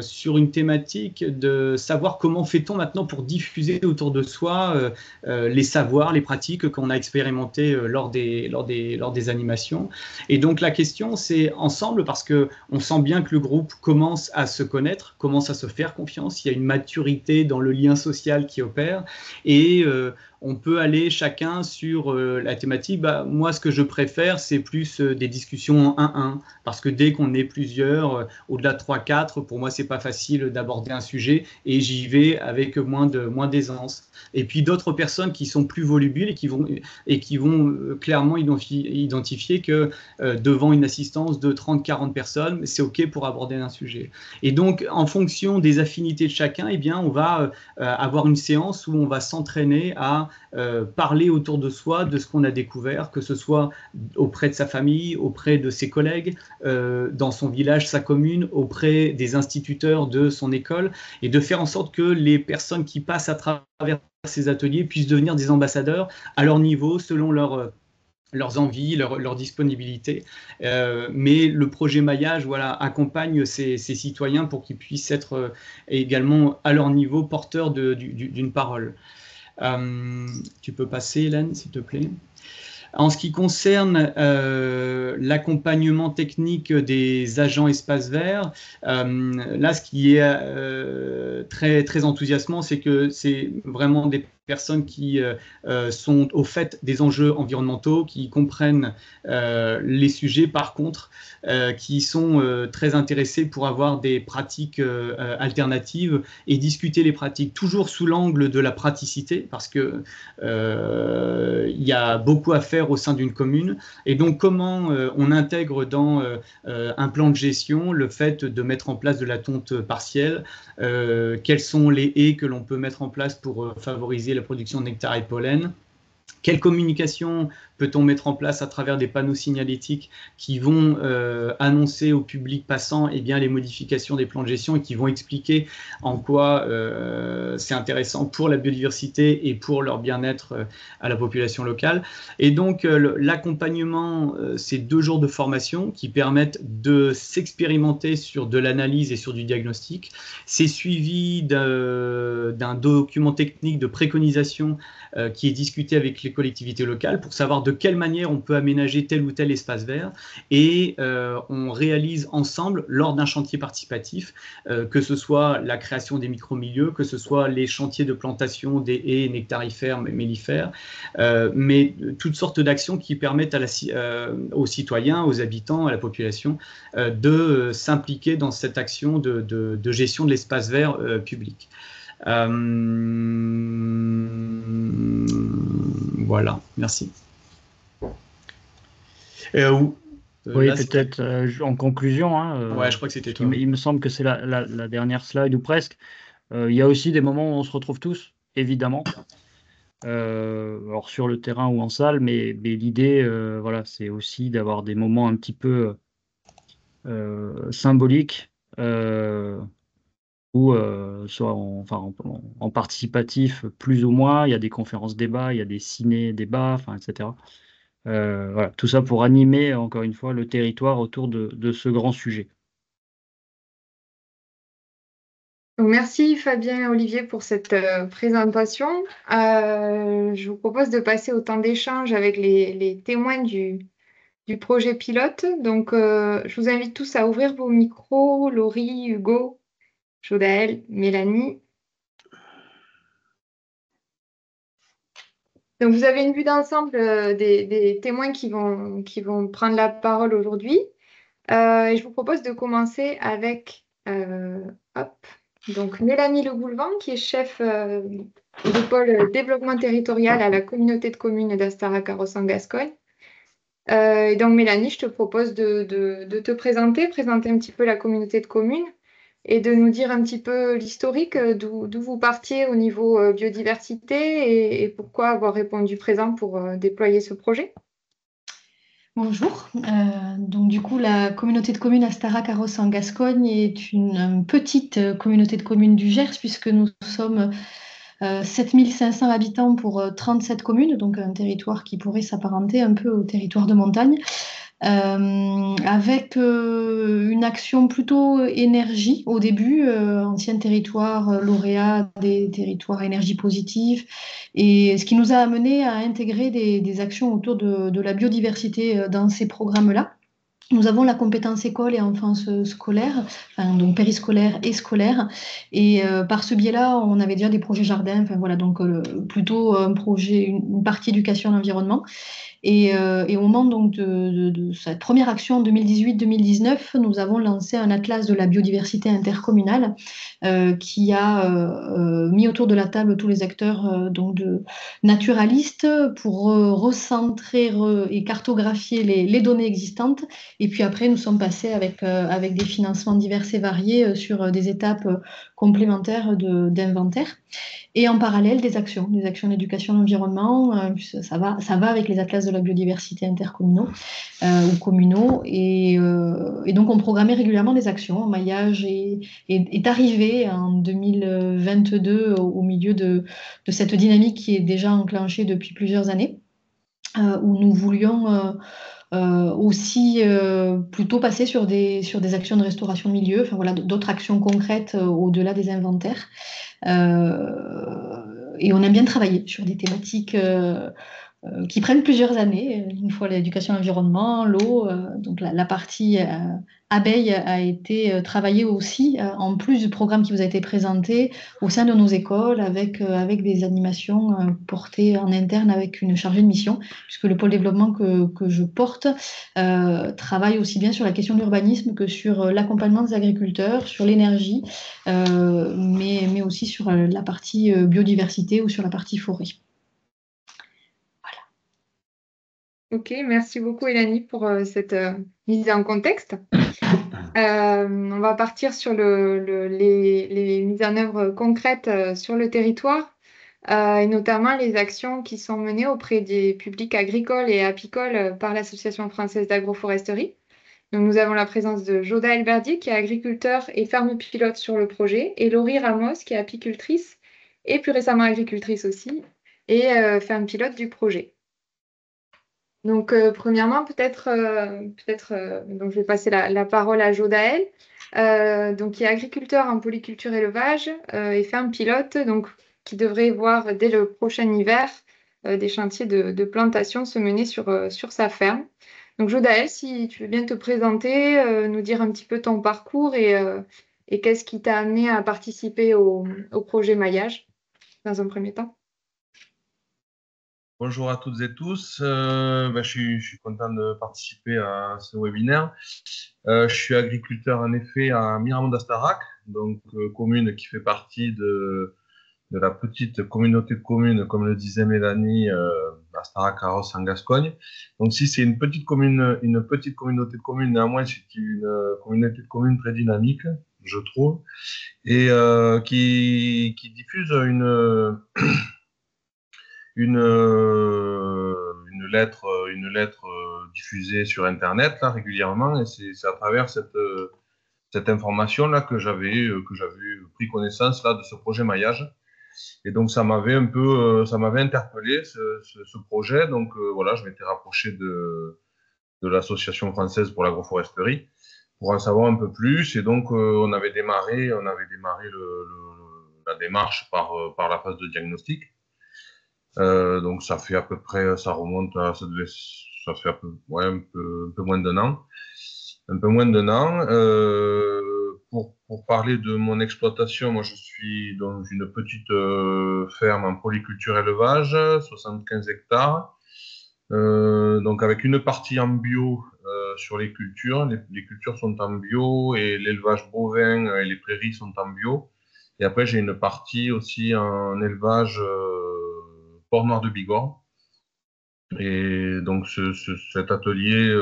sur une thématique de savoir comment fait-on maintenant pour diffuser autour de soi les savoirs, les pratiques qu'on a expérimentées lors des animations. Et donc la question, c'est ensemble, parce qu'on sent bien que le groupe commence à se connaître, commence à se faire confiance, il y a une maturité dans le lien social qui opère, et on peut aller chacun sur la thématique. Moi, ce que je préfère, c'est plus des discussions en 1-1, parce que dès qu'on est plusieurs, au-delà de 3-4, pour moi, c'est pas facile d'aborder un sujet et j'y vais avec moins d'aisance. Et puis d'autres personnes qui sont plus volubiles et qui vont clairement identifier que devant une assistance de 30-40 personnes, c'est OK pour aborder un sujet. Et donc, en fonction des affinités de chacun, eh bien, on va avoir une séance où on va s'entraîner à parler autour de soi de ce qu'on a découvert, que ce soit auprès de sa famille, auprès de ses collègues, dans son village, sa commune, auprès des instituteurs de son école, et de faire en sorte que les personnes qui passent à travers ces ateliers puissent devenir des ambassadeurs à leur niveau, selon leurs envies, leur disponibilité. Mais le projet Maillage accompagne ces citoyens pour qu'ils puissent être également à leur niveau porteurs d'une parole. Tu peux passer, Hélène, s'il te plaît. En ce qui concerne l'accompagnement technique des agents espaces verts, là, ce qui est très, très enthousiasmant, c'est que c'est vraiment des personnes qui sont au fait des enjeux environnementaux, qui comprennent les sujets, par contre, qui sont très intéressés pour avoir des pratiques alternatives et discuter les pratiques toujours sous l'angle de la praticité, parce que il y a beaucoup à faire au sein d'une commune. Et donc, comment on intègre dans un plan de gestion le fait de mettre en place de la tonte partielle, quelles sont les haies que l'on peut mettre en place pour favoriser la production de nectar et de pollen. Quelle communication peut-on mettre en place à travers des panneaux signalétiques qui vont annoncer au public passant les modifications des plans de gestion et qui vont expliquer en quoi c'est intéressant pour la biodiversité et pour leur bien-être à la population locale. Et donc l'accompagnement, c'est 2 jours de formation qui permettent de s'expérimenter sur de l'analyse et sur du diagnostic. C'est suivi d'un document technique de préconisation qui est discuté avec les collectivités locales pour savoir de quelle manière on peut aménager tel ou tel espace vert, et on réalise ensemble lors d'un chantier participatif, que ce soit la création des micro-milieux, que ce soit les chantiers de plantation des haies nectarifères, mellifères, mais toutes sortes d'actions qui permettent aux citoyens, aux habitants, à la population de s'impliquer dans cette action de gestion de l'espace vert public. Voilà, merci. Oui, peut-être en conclusion. Ouais, je crois que c'était toi. Il me semble que c'est la dernière slide ou presque. Il y a aussi des moments où on se retrouve tous, évidemment. Alors sur le terrain ou en salle, mais l'idée, c'est aussi d'avoir des moments un petit peu symboliques, ou soit en participatif plus ou moins. Il y a des conférences débats, il y a des ciné-débats, etc. Tout ça pour animer, encore une fois, le territoire autour de ce grand sujet. Donc, merci Fabien et Olivier pour cette présentation. Je vous propose de passer au temps d'échange avec les témoins du projet pilote. Donc, je vous invite tous à ouvrir vos micros, Laurie, Hugo, Jodaël, Mélanie. Donc, vous avez une vue d'ensemble des témoins qui vont prendre la parole aujourd'hui. Et je vous propose de commencer avec donc Mélanie Le Goulevent, qui est chef de pôle développement territorial à la communauté de communes d'Astarac-Carros en Gascogne. Et donc Mélanie, je te propose de te présenter un petit peu la communauté de communes et de nous dire un petit peu l'historique d'où vous partiez au niveau biodiversité et pourquoi avoir répondu présent pour déployer ce projet. Bonjour. Donc du coup, la communauté de communes Astarac-Carros en Gascogne est une petite communauté de communes du Gers, puisque nous sommes 7500 habitants pour 37 communes, donc un territoire qui pourrait s'apparenter un peu au territoire de montagne, avec une action plutôt énergie au début, ancien territoire lauréat des territoires à énergie positive, et ce qui nous a amené à intégrer des actions autour de la biodiversité dans ces programmes-là. Nous avons la compétence école et enfance scolaire, enfin, donc périscolaire et scolaire. Et par ce biais-là, on avait déjà des projets jardins, enfin, voilà, donc plutôt un projet, une partie éducation à l'environnement. Et au moment donc de cette première action en 2018-2019, nous avons lancé un atlas de la biodiversité intercommunale qui a mis autour de la table tous les acteurs donc de naturalistes pour recentrer et cartographier les données existantes. Et puis après, nous sommes passés avec des financements divers et variés sur des étapes complémentaires d'inventaire. Et en parallèle, des actions d'éducation à l'environnement. Ça va avec les atlas de la biodiversité intercommunaux ou communaux. Et donc, on programmait régulièrement des actions. Maillage est arrivé en 2022 au milieu de cette dynamique qui est déjà enclenchée depuis plusieurs années, où nous voulions aussi plutôt passer sur des actions de restauration de milieu, enfin voilà, d'autres actions concrètes au-delà des inventaires. Et on aime bien travailler sur des thématiques qui prennent plusieurs années. Une fois l'éducation à l'environnement, l'eau, donc la partie abeille a été travaillée aussi, en plus du programme qui vous a été présenté au sein de nos écoles, avec des animations portées en interne avec une chargée de mission, puisque le pôle développement que je porte travaille aussi bien sur la question de l'urbanisme que sur l'accompagnement des agriculteurs, sur l'énergie, mais aussi sur la partie biodiversité ou sur la partie forêt. Ok, merci beaucoup Elanie pour cette mise en contexte. On va partir sur les mises en œuvre concrètes sur le territoire et notamment les actions qui sont menées auprès des publics agricoles et apicoles par l'Association française d'agroforesterie. Donc, nous avons la présence de Joda Elberdi qui est agriculteur et ferme pilote sur le projet et Laurie Ramos qui est apicultrice et plus récemment agricultrice aussi et ferme pilote du projet. Donc, premièrement, donc je vais passer la parole à Jodaël, donc qui est agriculteur en polyculture élevage et ferme pilote, donc qui devrait voir dès le prochain hiver des chantiers de plantation se mener sur sa ferme. Donc, Jodaël, si tu veux bien te présenter, nous dire un petit peu ton parcours et qu'est-ce qui t'a amené à participer au projet Maillage dans un premier temps. Bonjour à toutes et tous, je suis content de participer à ce webinaire. Je suis agriculteur en effet à Miramont d'Astarac, donc commune qui fait partie de la petite communauté de communes, comme le disait Mélanie, Astarac-Carros en Gascogne. Donc si c'est une petite communauté de communes, néanmoins c'est une communauté de communes très dynamique, je trouve, et qui diffuse une lettre diffusée sur Internet là, régulièrement, et c'est à travers cette information là que j'avais pris connaissance là de ce projet maillage. Et donc ça m'avait interpellé ce projet. Donc voilà, je m'étais rapproché de l'association française pour l'agroforesterie pour en savoir un peu plus. Et donc on avait démarré la démarche par la phase de diagnostic. Donc ça fait à peu près, ça remonte à, ça fait un peu moins d'un an. Un peu moins d'un an. Pour parler de mon exploitation, moi je suis dans une petite ferme en polyculture élevage, 75 hectares. Donc avec une partie en bio sur les cultures. Les cultures sont en bio et l'élevage bovin et les prairies sont en bio. Et après j'ai une partie aussi en élevage Port-Noir de Bigorre. Et donc cet atelier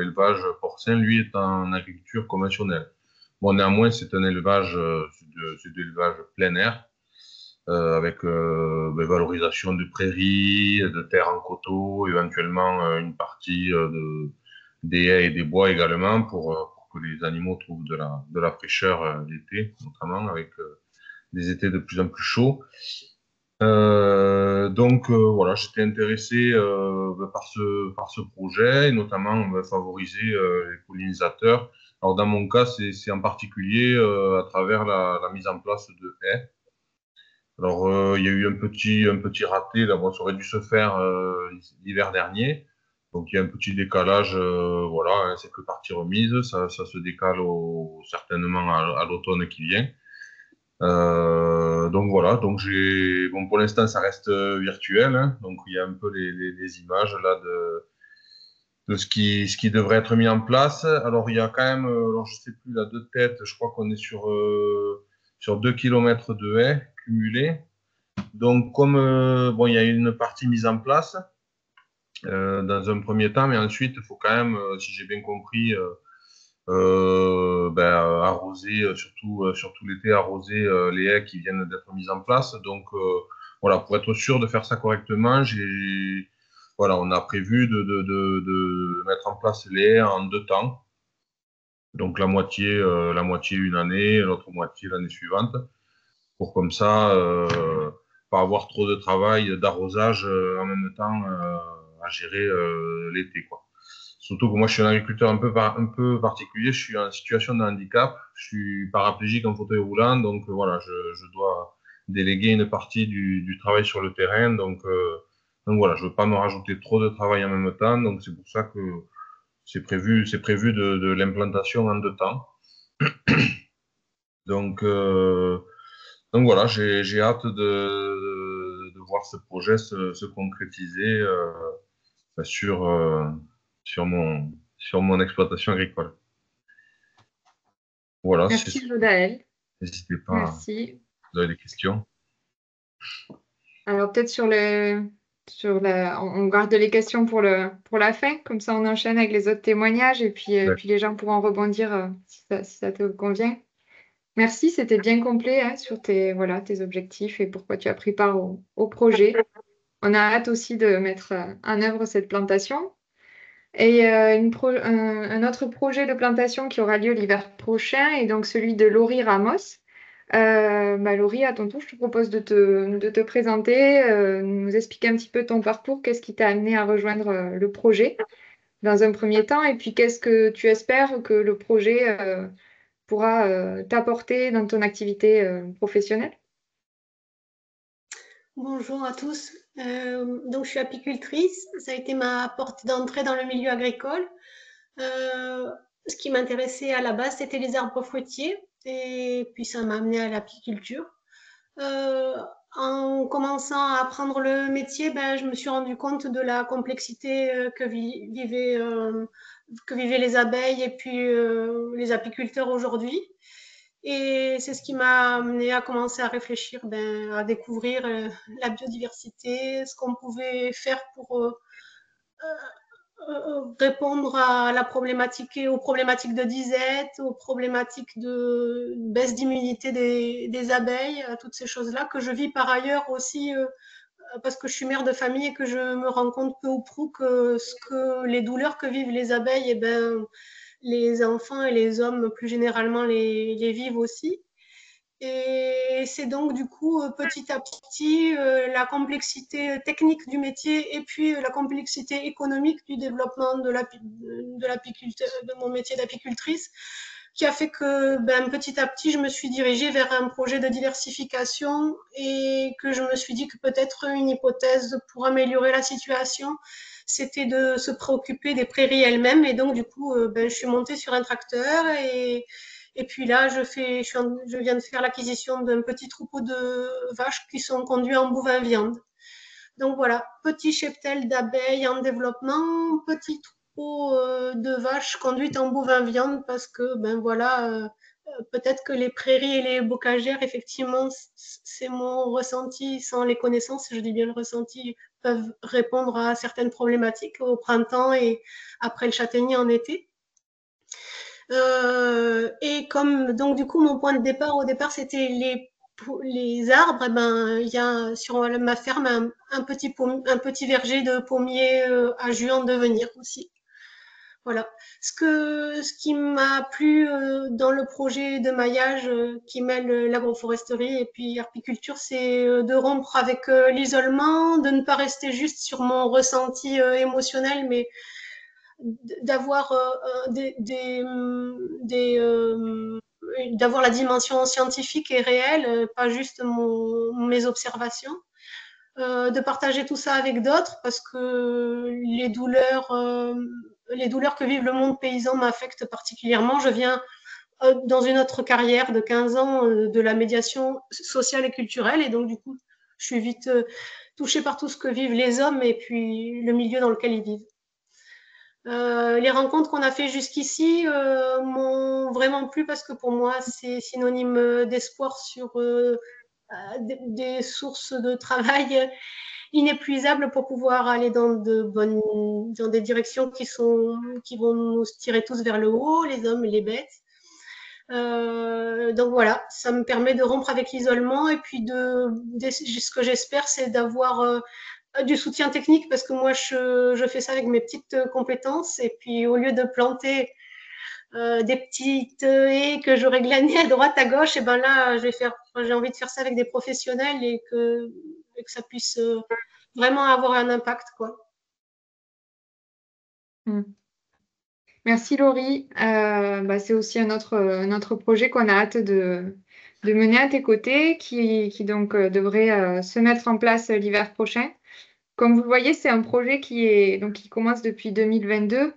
élevage porcin, lui, est en agriculture conventionnelle. Bon, néanmoins, c'est un élevage, c'est de l'élevage plein air, avec valorisation de prairies, de terres en coteaux, éventuellement une partie des haies et des bois également pour que les animaux trouvent de la fraîcheur l'été, notamment avec des étés de plus en plus chauds. Donc voilà, j'étais intéressé par ce projet, et notamment favoriser les pollinisateurs. Alors dans mon cas, c'est en particulier à travers la mise en place de haies. Alors il y a eu un petit raté, là, bon, ça aurait dû se faire l'hiver dernier, Donc il y a un petit décalage, voilà, hein, c'est que partie remise, ça se décale certainement à l'automne qui vient. Donc voilà, donc bon, pour l'instant ça reste virtuel, hein, donc il y a un peu les images là de ce qui devrait être mis en place. Alors il y a quand même, alors je sais plus là de tête, je crois qu'on est sur 2 km de haies cumulées. Donc comme bon, il y a une partie mise en place dans un premier temps, mais ensuite il faut quand même, si j'ai bien compris, arroser, surtout l'été, arroser les haies qui viennent d'être mises en place. Donc voilà, pour être sûr de faire ça correctement, voilà, on a prévu de mettre en place les haies en 2 temps. Donc la moitié une année, l'autre moitié l'année suivante, pour comme ça pas avoir trop de travail d'arrosage en même temps à gérer l'été, quoi. Surtout que moi, je suis un agriculteur un peu particulier. Je suis en situation de handicap. Je suis paraplégique en fauteuil roulant. Donc, voilà, je dois déléguer une partie du travail sur le terrain. Donc voilà, je veux pas me rajouter trop de travail en même temps. Donc, c'est pour ça que c'est prévu de l'implantation en 2 temps. Donc, voilà, j'ai hâte de voir ce projet se concrétiser sur mon exploitation agricole. Voilà, Merci Jodaël. n'hésitez pas, Merci. vous avez des questions. Alors peut-être on garde les questions pour la fin, comme ça on enchaîne avec les autres témoignages et puis les gens pourront rebondir si ça te convient. Merci, c'était bien complet hein, sur tes objectifs et pourquoi tu as pris part au projet. On a hâte aussi de mettre en œuvre cette plantation. Et un autre projet de plantation qui aura lieu l'hiver prochain est donc celui de Laurie Ramos. Laurie, à ton tour, je te propose de te présenter, nous expliquer un petit peu ton parcours, qu'est-ce qui t'a amené à rejoindre le projet dans un premier temps, et puis qu'est-ce que tu espères que le projet pourra t'apporter dans ton activité professionnelle. Bonjour à tous. Donc, je suis apicultrice. Ça a été ma porte d'entrée dans le milieu agricole. Ce qui m'intéressait à la base, c'était les arbres fruitiers. Et puis, ça m'a amené à l'apiculture. En commençant à apprendre le métier, je me suis rendu compte de la complexité que vivaient les abeilles et puis les apiculteurs aujourd'hui. Et c'est ce qui m'a amené à commencer à réfléchir, à découvrir la biodiversité, ce qu'on pouvait faire pour répondre à la problématique, aux problématiques de disette, aux problématiques de baisse d'immunité des abeilles, à toutes ces choses-là que je vis par ailleurs aussi parce que je suis mère de famille et que je me rends compte peu ou prou que les douleurs que vivent les abeilles, les enfants et les hommes plus généralement les vivent aussi. Et c'est donc du coup petit à petit la complexité technique du métier et puis la complexité économique du développement de mon métier d'apicultrice qui a fait que petit à petit je me suis dirigée vers un projet de diversification et que je me suis dit que peut-être une hypothèse pour améliorer la situation c'était de se préoccuper des prairies elles-mêmes et donc du coup je suis montée sur un tracteur et puis là, je viens de faire l'acquisition d'un petit troupeau de vaches qui sont conduits en bovin-viande. Donc voilà, petit cheptel d'abeilles en développement, petit troupeau de vaches conduites en bovin-viande parce que, peut-être que les prairies et les bocagères, effectivement, c'est mon ressenti, sans les connaissances, je dis bien le ressenti, peuvent répondre à certaines problématiques au printemps et après le châtaignier en été. Et comme donc du coup mon point de départ au départ c'était les arbres, il y a sur ma ferme un petit verger de pommiers à jus en devenir aussi. Voilà. Ce qui m'a plu dans le projet de maillage qui mêle l'agroforesterie et puis l'apiculture, c'est de rompre avec l'isolement, de ne pas rester juste sur mon ressenti émotionnel, mais d'avoir d'avoir la dimension scientifique et réelle, pas juste mes observations. de partager tout ça avec d'autres parce que les douleurs que vive le monde paysan m'affectent particulièrement. Je viens dans une autre carrière de 15 ans de la médiation sociale et culturelle et donc du coup, je suis vite touchée par tout ce que vivent les hommes et puis le milieu dans lequel ils vivent. Les rencontres qu'on a fait jusqu'ici m'ont vraiment plu parce que pour moi, c'est synonyme d'espoir sur des sources de travail inépuisables pour pouvoir aller dans des directions qui vont nous tirer tous vers le haut, les hommes et les bêtes. Donc voilà, ça me permet de rompre avec l'isolement et puis ce que j'espère, c'est d'avoir du soutien technique parce que moi, je fais ça avec mes petites compétences et puis au lieu de planter des petites haies que j'aurais glanées à droite, à gauche, et ben là, j'ai envie de faire ça avec des professionnels et que ça puisse vraiment avoir un impact, quoi. Merci Laurie. C'est aussi un autre projet qu'on a hâte de mener à tes côtés, qui donc devrait se mettre en place l'hiver prochain. Comme vous le voyez, c'est un projet qui commence depuis 2022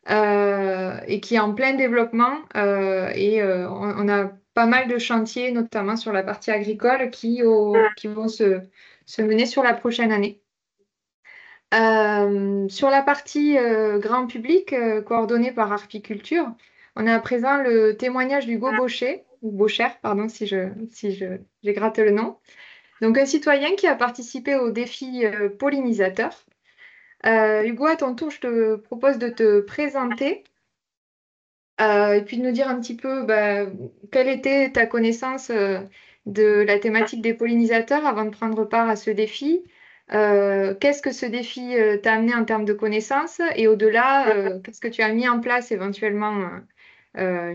et qui est en plein développement. On a pas mal de chantiers, notamment sur la partie agricole, qui vont se mener sur la prochaine année. Sur la partie grand public, coordonnée par Arpiculture, on a à présent le témoignage d'Hugo Baucher, ou Baucher, pardon, si j'égrate le nom. Donc, un citoyen qui a participé au défi pollinisateur. Hugo, à ton tour, je te propose de te présenter et puis de nous dire un petit peu quelle était ta connaissance de la thématique des pollinisateurs avant de prendre part à ce défi. Qu'est-ce que ce défi t'a amené en termes de connaissances et au-delà, qu'est-ce que tu as mis en place éventuellement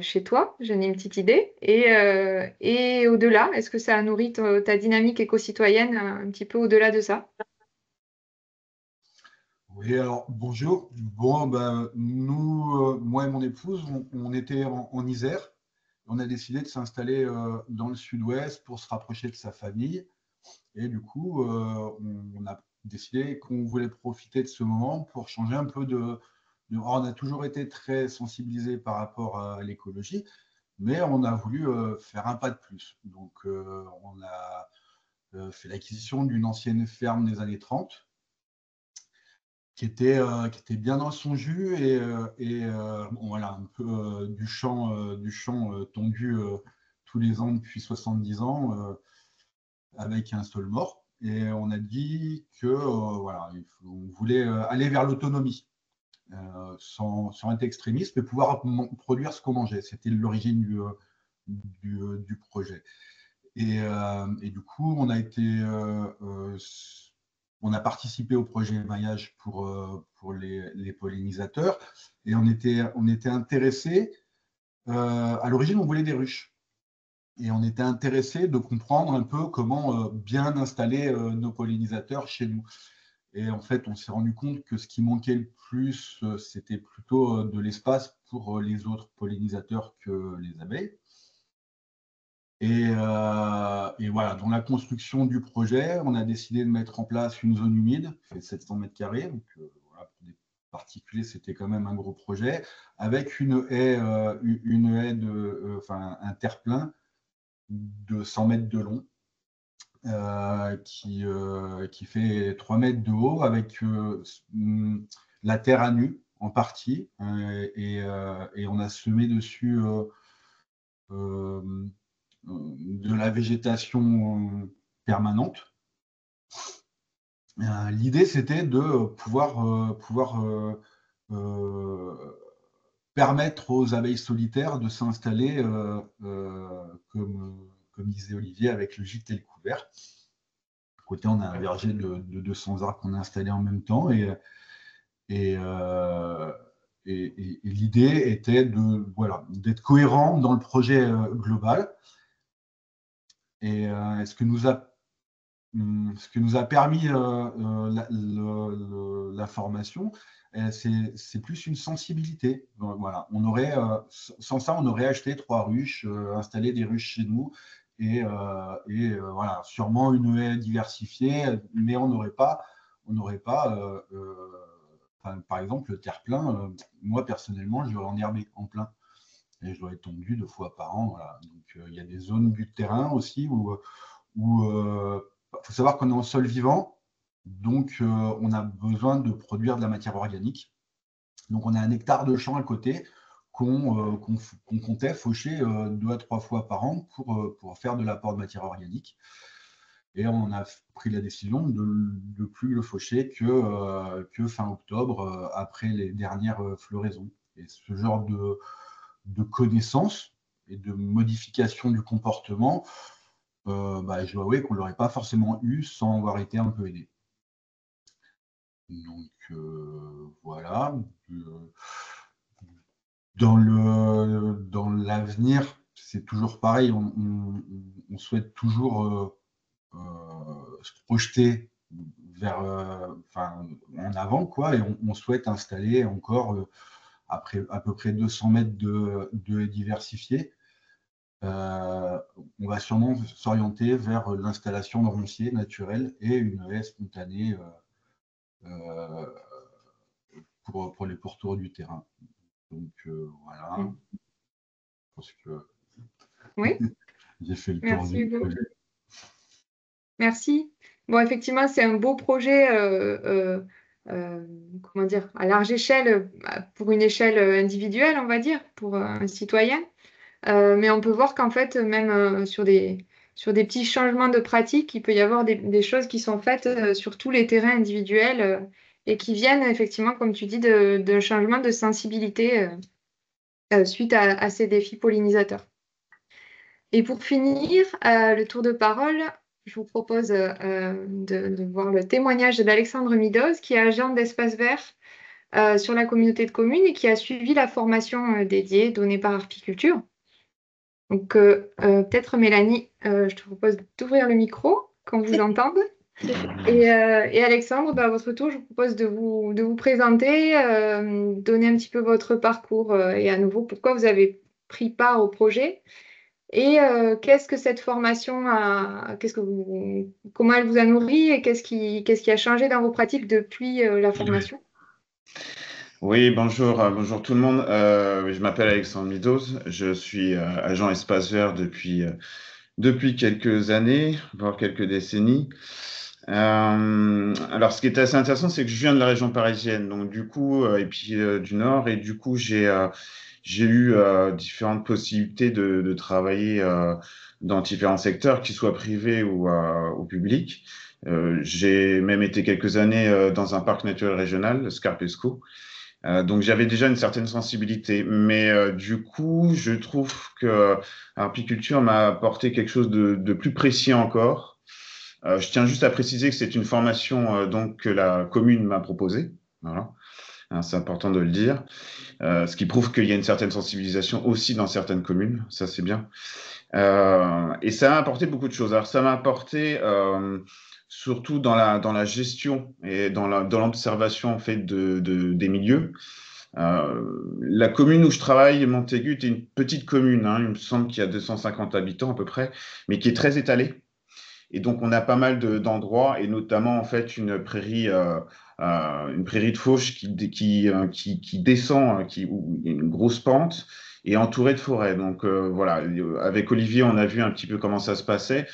chez toi? J'en ai une petite idée. Et au-delà, est-ce que ça a nourri ta dynamique éco-citoyenne un petit peu au-delà de ça? Oui, alors bonjour. Bon, nous, moi et mon épouse, on était en Isère. On a décidé de s'installer dans le sud-ouest pour se rapprocher de sa famille. Et du coup, on a décidé qu'on voulait profiter de ce moment pour changer un peu on a toujours été très sensibilisés par rapport à l'écologie, mais on a voulu faire un pas de plus. Donc, on a fait l'acquisition d'une ancienne ferme des années 30 qui était bien dans son jus voilà, un peu du champ tondu tous les ans depuis 70 ans avec un sol mort. Et on a dit que voilà, on voulait aller vers l'autonomie sans être extrémiste, mais pouvoir produire ce qu'on mangeait. C'était l'origine du projet. Et du coup, on a participé au projet maillage pour les pollinisateurs et on était intéressé. À l'origine, on voulait des ruches et on était intéressé de comprendre un peu comment bien installer nos pollinisateurs chez nous. Et en fait, on s'est rendu compte que ce qui manquait le plus, c'était plutôt de l'espace pour les autres pollinisateurs que les abeilles. Et voilà, dans la construction du projet, on a décidé de mettre en place une zone humide, qui fait 700 mètres carrés. Donc, voilà, pour des particuliers, c'était quand même un gros projet, avec une haie un terre-plein de 100 mètres de long, qui fait 3 mètres de haut, avec la terre à nu en partie. Et on a semé dessus de la végétation permanente. L'idée, c'était de pouvoir permettre aux abeilles solitaires de s'installer, comme disait Olivier, avec le gîte et le couvert. À côté, on a un verger de 200 arbres qu'on a installé en même temps. Et l'idée était d'être cohérent dans le projet global. Et ce que nous a permis la formation, c'est plus une sensibilité. Voilà. Sans ça, on aurait acheté 3 ruches, installé des ruches chez nous, voilà, sûrement une haie diversifiée, mais on n'aurait pas par exemple, le terre-plein, moi personnellement, je l'aurais enherbé en plein. Et je l'aurais tondu 2 fois par an. Voilà. Donc, il y a des zones but de terrain aussi où faut savoir qu'on est en sol vivant, donc on a besoin de produire de la matière organique. Donc, on a 1 hectare de champ à côté qu'on comptait faucher 2 à 3 fois par an pour faire de l'apport de matière organique. Et on a pris la décision de ne plus le faucher que fin octobre, après les dernières floraisons. Et ce genre de connaissances et de modification du comportement, je dois avouer qu'on ne l'aurait pas forcément eu sans avoir été un peu aidé. Donc voilà. Dans l'avenir, c'est toujours pareil, on souhaite toujours se projeter en avant, quoi, et on souhaite installer encore après à peu près 200 mètres de haies diversifiées. On va sûrement s'orienter vers l'installation de ronciers naturels et une haie spontanée pour les pourtours du terrain. Donc voilà. Je pense que Oui. J'ai fait le tour Merci, du Hugo. projet. Merci. Bon, effectivement, c'est un beau projet, comment dire, à large échelle, pour une échelle individuelle, on va dire, pour un citoyen. Mais on peut voir qu'en fait, même sur des petits changements de pratique, il peut y avoir des choses qui sont faites sur tous les terrains individuels et qui viennent effectivement, comme tu dis, d'un changement de sensibilité suite à ces défis pollinisateurs. Et pour finir le tour de parole, je vous propose de voir le témoignage d'Alexandre Midoz, qui est agent d'Espace Vert sur la communauté de communes et qui a suivi la formation dédiée donnée par Arpiculture. Donc, peut-être Mélanie, je te propose d'ouvrir le micro qu'on vous entende. Et Alexandre, à votre tour, je vous propose de vous présenter, donner un petit peu votre parcours et à nouveau pourquoi vous avez pris part au projet. Et qu'est-ce que cette formation comment elle vous a nourri et qu'est-ce qui a changé dans vos pratiques depuis la formation? Oui, bonjour tout le monde. Je m'appelle Alexandre Midoz, je suis agent Espace Vert depuis quelques années, voire quelques décennies. Alors, ce qui est assez intéressant, c'est que je viens de la région parisienne, donc du coup, et puis du Nord, et du coup, j'ai eu différentes possibilités de travailler dans différents secteurs, qu'ils soient privés ou publics. J'ai même été quelques années dans un parc naturel régional, le Scarpesco. Donc j'avais déjà une certaine sensibilité, mais du coup, je trouve que Arpiculture m'a apporté quelque chose de plus précis encore. Je tiens juste à préciser que c'est une formation donc que la commune m'a proposée. Voilà, c'est important de le dire. Ce qui prouve qu'il y a une certaine sensibilisation aussi dans certaines communes, ça c'est bien. Et ça m'a apporté beaucoup de choses. Alors ça m'a apporté surtout dans la gestion et dans l'observation en fait des milieux. La commune où je travaille, Montaigu, est une petite commune, hein, il me semble qu'il y a 250 habitants à peu près, mais qui est très étalée. Et donc on a pas mal d'endroits, et notamment en fait une prairie de fauche qui descend, où il y a une grosse pente, et entourée de forêts. Donc voilà, avec Olivier, on a vu un petit peu comment ça se passait.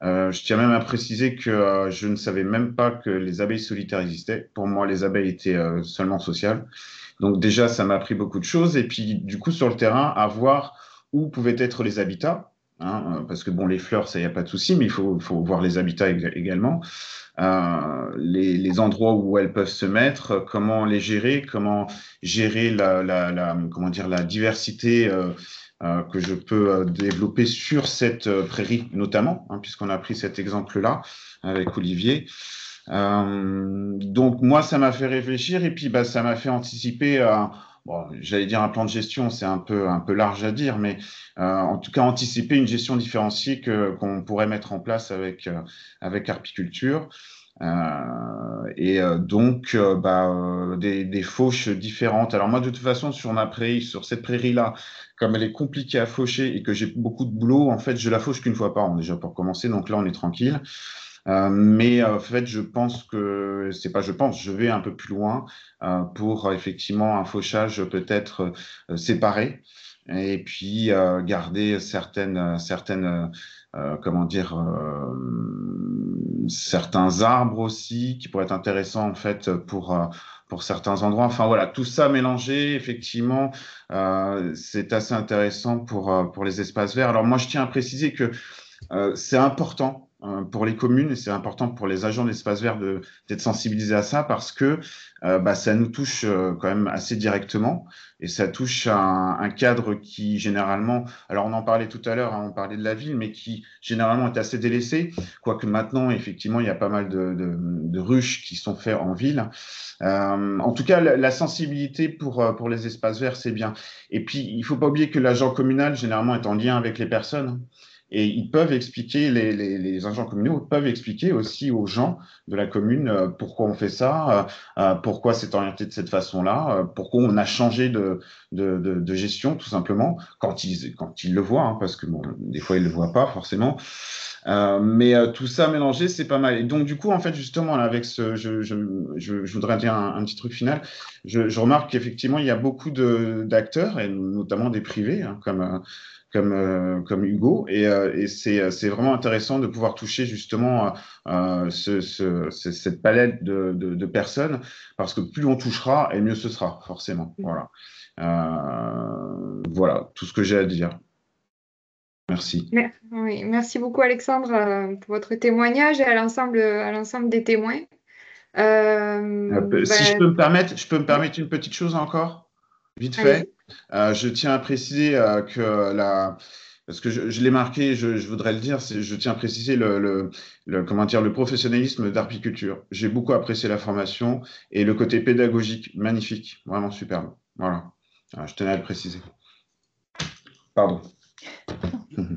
Je tiens même à préciser que je ne savais même pas que les abeilles solitaires existaient. Pour moi, les abeilles étaient seulement sociales. Donc déjà, ça m'a appris beaucoup de choses. Et puis, du coup, sur le terrain, à voir où pouvaient être les habitats. Hein, parce que bon, les fleurs, ça, il n'y a pas de souci, mais il faut voir les habitats également. Les endroits où elles peuvent se mettre, comment les gérer, comment gérer comment dire, la diversité que je peux développer sur cette prairie notamment, hein, puisqu'on a pris cet exemple-là avec Olivier. Donc moi, ça m'a fait réfléchir et puis ça m'a fait anticiper, bon, j'allais dire un plan de gestion, c'est un peu large à dire, mais en tout cas anticiper une gestion différenciée qu'on pourrait mettre en place avec Arpiculture. Donc, des fauches différentes. Alors moi, de toute façon, sur ma prairie, sur cette prairie-là, comme elle est compliquée à faucher et que j'ai beaucoup de boulot, en fait, je la fauche qu'une fois par an déjà pour commencer. Donc là, on est tranquille. Mais en fait, je pense que c'est pas, je pense, je vais un peu plus loin pour effectivement un fauchage peut-être séparé et puis garder comment dire, certains arbres aussi qui pourraient être intéressants en fait pour certains endroits. Enfin voilà, tout ça mélangé, effectivement, c'est assez intéressant pour les espaces verts. Alors moi, je tiens à préciser que c'est important pour les communes et c'est important pour les agents d'espace vert d'être sensibilisés à ça parce que ça nous touche quand même assez directement et ça touche un cadre qui généralement, alors on en parlait tout à l'heure, hein, on parlait de la ville, mais qui généralement est assez délaissé, quoique maintenant effectivement il y a pas mal de ruches qui sont faites en ville. En tout cas, la sensibilité pour les espaces verts, c'est bien. Et puis, il faut pas oublier que l'agent communal, généralement, est en lien avec les personnes. Et ils peuvent expliquer, les agents communaux peuvent expliquer aussi aux gens de la commune pourquoi on fait ça, pourquoi c'est orienté de cette façon-là, pourquoi on a changé de gestion, tout simplement, quand ils le voient, hein, parce que bon, des fois, ils ne le voient pas forcément. Mais tout ça mélangé, c'est pas mal. Et donc, du coup, en fait, justement, là, avec je voudrais dire un petit truc final. Je remarque qu'effectivement, il y a beaucoup d'acteurs, et notamment des privés, hein, comme Hugo. Et c'est vraiment intéressant de pouvoir toucher justement cette palette de personnes, parce que plus on touchera, et mieux ce sera, forcément. Voilà. Voilà tout ce que j'ai à dire. Merci. Oui, merci beaucoup Alexandre pour votre témoignage et à l'ensemble des témoins. Si je peux me permettre une petite chose encore, vite fait. Je tiens à préciser parce que je l'ai marqué, je voudrais le dire, je tiens à préciser le professionnalisme d'Arpiculture. J'ai beaucoup apprécié la formation et le côté pédagogique, magnifique, vraiment superbe. Voilà, je tenais à le préciser. Pardon.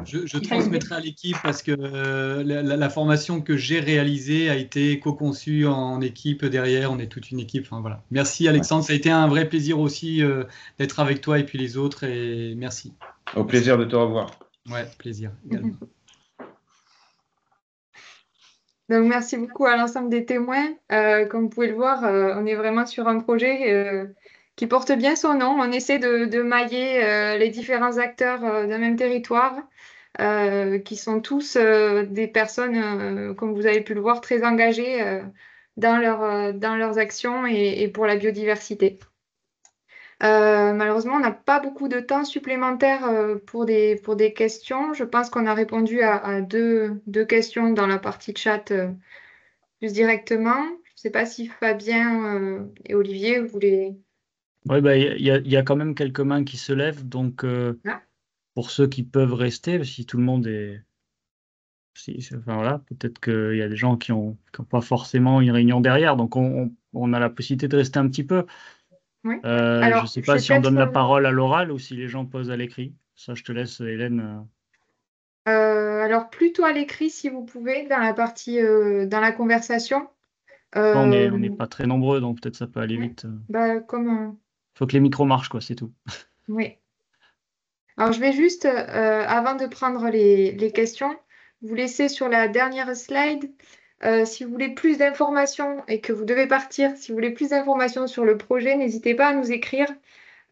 Je transmettrai à l'équipe parce que la formation que j'ai réalisée a été co-conçue en équipe derrière. On est toute une équipe. Enfin, voilà. Merci Alexandre, ça a été un vrai plaisir aussi d'être avec toi et puis les autres. Et merci. Au plaisir de te revoir. Ouais, plaisir également. Donc, merci beaucoup à l'ensemble des témoins. Comme vous pouvez le voir, on est vraiment sur un projet qui porte bien son nom. On essaie de mailler les différents acteurs d'un même territoire, qui sont tous des personnes, comme vous avez pu le voir, très engagées dans leurs actions et pour la biodiversité. Malheureusement, on n'a pas beaucoup de temps supplémentaire pour des questions. Je pense qu'on a répondu à deux questions dans la partie chat plus directement. Je ne sais pas si Fabien et Olivier voulaient... Oui, il y a quand même quelques mains qui se lèvent. Donc, pour ceux qui peuvent rester, si tout le monde est... enfin, voilà, peut-être qu'il y a des gens qui n'ont pas forcément une réunion derrière. Donc, on a la possibilité de rester un petit peu. Oui. Je ne sais pas si on donne la parole à l'oral ou si les gens posent à l'écrit. Ça, je te laisse, Hélène. Alors, plutôt à l'écrit, si vous pouvez, dans la partie, dans la conversation. On n'est pas très nombreux, donc peut-être ça peut aller vite. Faut que les micros marchent, quoi, c'est tout. Oui. Alors, je vais juste, avant de prendre les questions, vous laisser sur la dernière slide. Si vous voulez plus d'informations et que vous devez partir, si vous voulez plus d'informations sur le projet, n'hésitez pas à nous écrire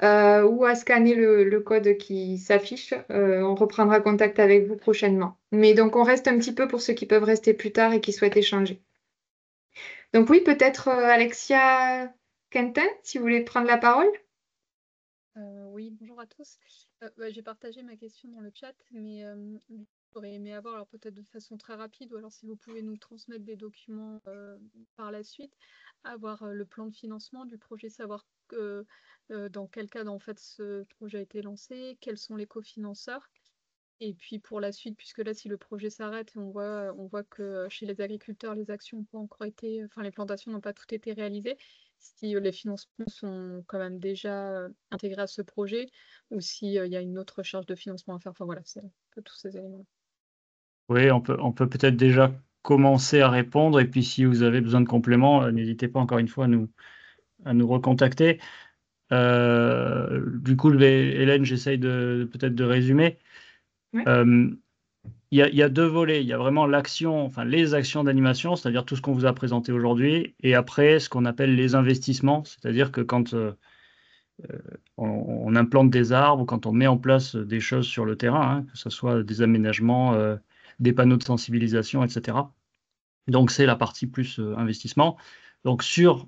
ou à scanner le code qui s'affiche. On reprendra contact avec vous prochainement. Mais donc, on reste un petit peu pour ceux qui peuvent rester plus tard et qui souhaitent échanger. Donc oui, peut-être Alexia Quentin, si vous voulez prendre la parole. Oui, bonjour à tous. J'ai partagé ma question dans le chat, mais j'aurais aimé avoir, alors peut-être de façon très rapide, ou alors si vous pouvez nous transmettre des documents par la suite, avoir le plan de financement du projet, savoir dans quel cadre en fait ce projet a été lancé, quels sont les cofinanceurs. Et puis pour la suite, puisque là, si le projet s'arrête, on voit que chez les agriculteurs, les actions n'ont pas encore été, enfin les plantations n'ont pas toutes été réalisées, si les financements sont quand même déjà intégrés à ce projet, ou s'il y a une autre charge de financement à faire. Enfin voilà, c'est un peu tous ces éléments. Oui, on peut peut-être déjà commencer à répondre. Et puis, si vous avez besoin de compléments, n'hésitez pas encore une fois à nous recontacter. Du coup, Hélène, j'essaye peut-être de résumer. Oui. Il y a deux volets. Il y a vraiment l'action, enfin les actions d'animation, c'est-à-dire tout ce qu'on vous a présenté aujourd'hui, et après ce qu'on appelle les investissements, c'est-à-dire que quand on implante des arbres, quand on met en place des choses sur le terrain, hein, que ce soit des aménagements, des panneaux de sensibilisation, etc. Donc c'est la partie plus investissement. Donc sur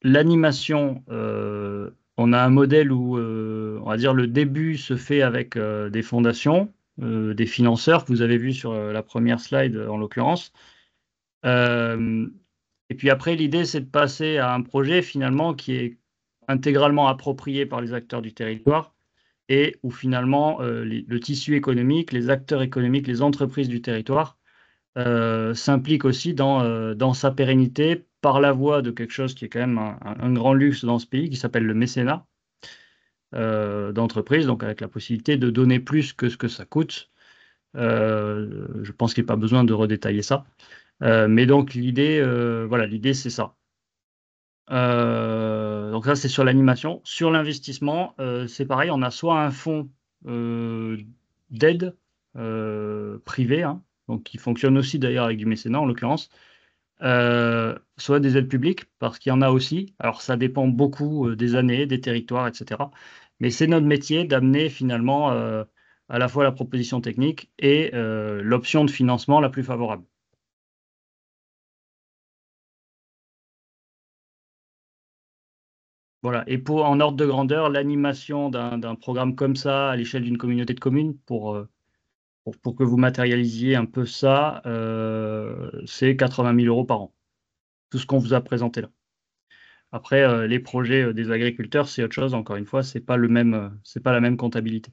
l'animation, on a un modèle où on va dire le début se fait avec des fondations, des financeurs que vous avez vu sur la première slide en l'occurrence. Et puis après, l'idée, c'est de passer à un projet finalement qui est intégralement approprié par les acteurs du territoire et où finalement le tissu économique, les acteurs économiques, les entreprises du territoire s'impliquent aussi dans sa pérennité par la voie de quelque chose qui est quand même un grand luxe dans ce pays qui s'appelle le mécénat d'entreprise, donc avec la possibilité de donner plus que ce que ça coûte. Je pense qu'il n'y a pas besoin de redétailler ça. Mais donc l'idée, voilà, l'idée c'est ça. Donc ça c'est sur l'animation. Sur l'investissement, c'est pareil, on a soit un fonds d'aide privé, hein, donc qui fonctionne aussi d'ailleurs avec du mécénat en l'occurrence, soit des aides publiques, parce qu'il y en a aussi. Alors ça dépend beaucoup des années, des territoires, etc. Mais c'est notre métier d'amener finalement à la fois la proposition technique et l'option de financement la plus favorable. Voilà. Et en ordre de grandeur, l'animation d'un programme comme ça à l'échelle d'une communauté de communes, pour que vous matérialisiez un peu ça, c'est 80 000 € par an. Tout ce qu'on vous a présenté là. Après, les projets des agriculteurs, c'est autre chose. Encore une fois, c'est pas la même comptabilité.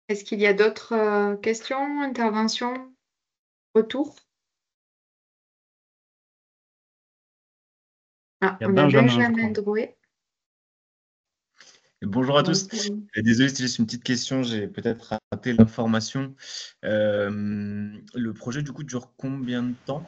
Est-ce qu'il y a d'autres questions, interventions, retours? Ah, Il y a on a Benjamin, je Benjamin crois. Drouet. Bonjour à tous. Désolé, c'était juste une petite question, j'ai peut-être raté l'information. Le projet, du coup, dure combien de temps?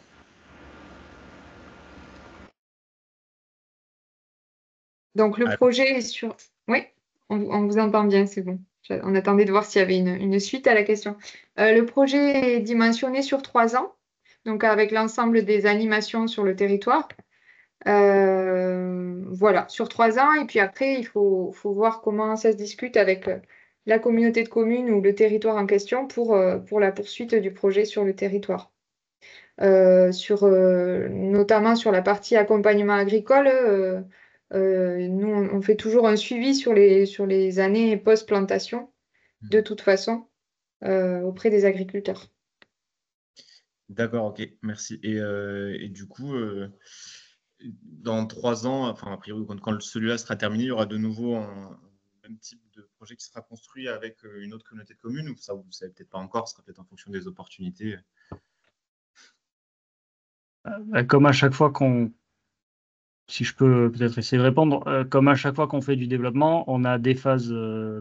Donc le Allô? projet est sur... Oui, on vous entend bien, c'est bon. On attendait de voir s'il y avait une suite à la question. Le projet est dimensionné sur 3 ans, donc avec l'ensemble des animations sur le territoire. Voilà, sur 3 ans. Et puis après, il faut voir comment ça se discute avec la communauté de communes ou le territoire en question pour la poursuite du projet sur le territoire. Notamment sur la partie accompagnement agricole, nous, on fait toujours un suivi sur les années post-plantation, de toute façon, auprès des agriculteurs. D'accord, ok, merci. Et du coup, dans 3 ans, enfin, a priori, quand celui-là sera terminé, il y aura de nouveau un même type de projet qui sera construit avec une autre communauté de communes, ou ça, vous ne savez peut-être pas encore, ce sera peut-être en fonction des opportunités. Comme à chaque fois si je peux peut-être essayer de répondre, comme à chaque fois qu'on fait du développement, on a des phases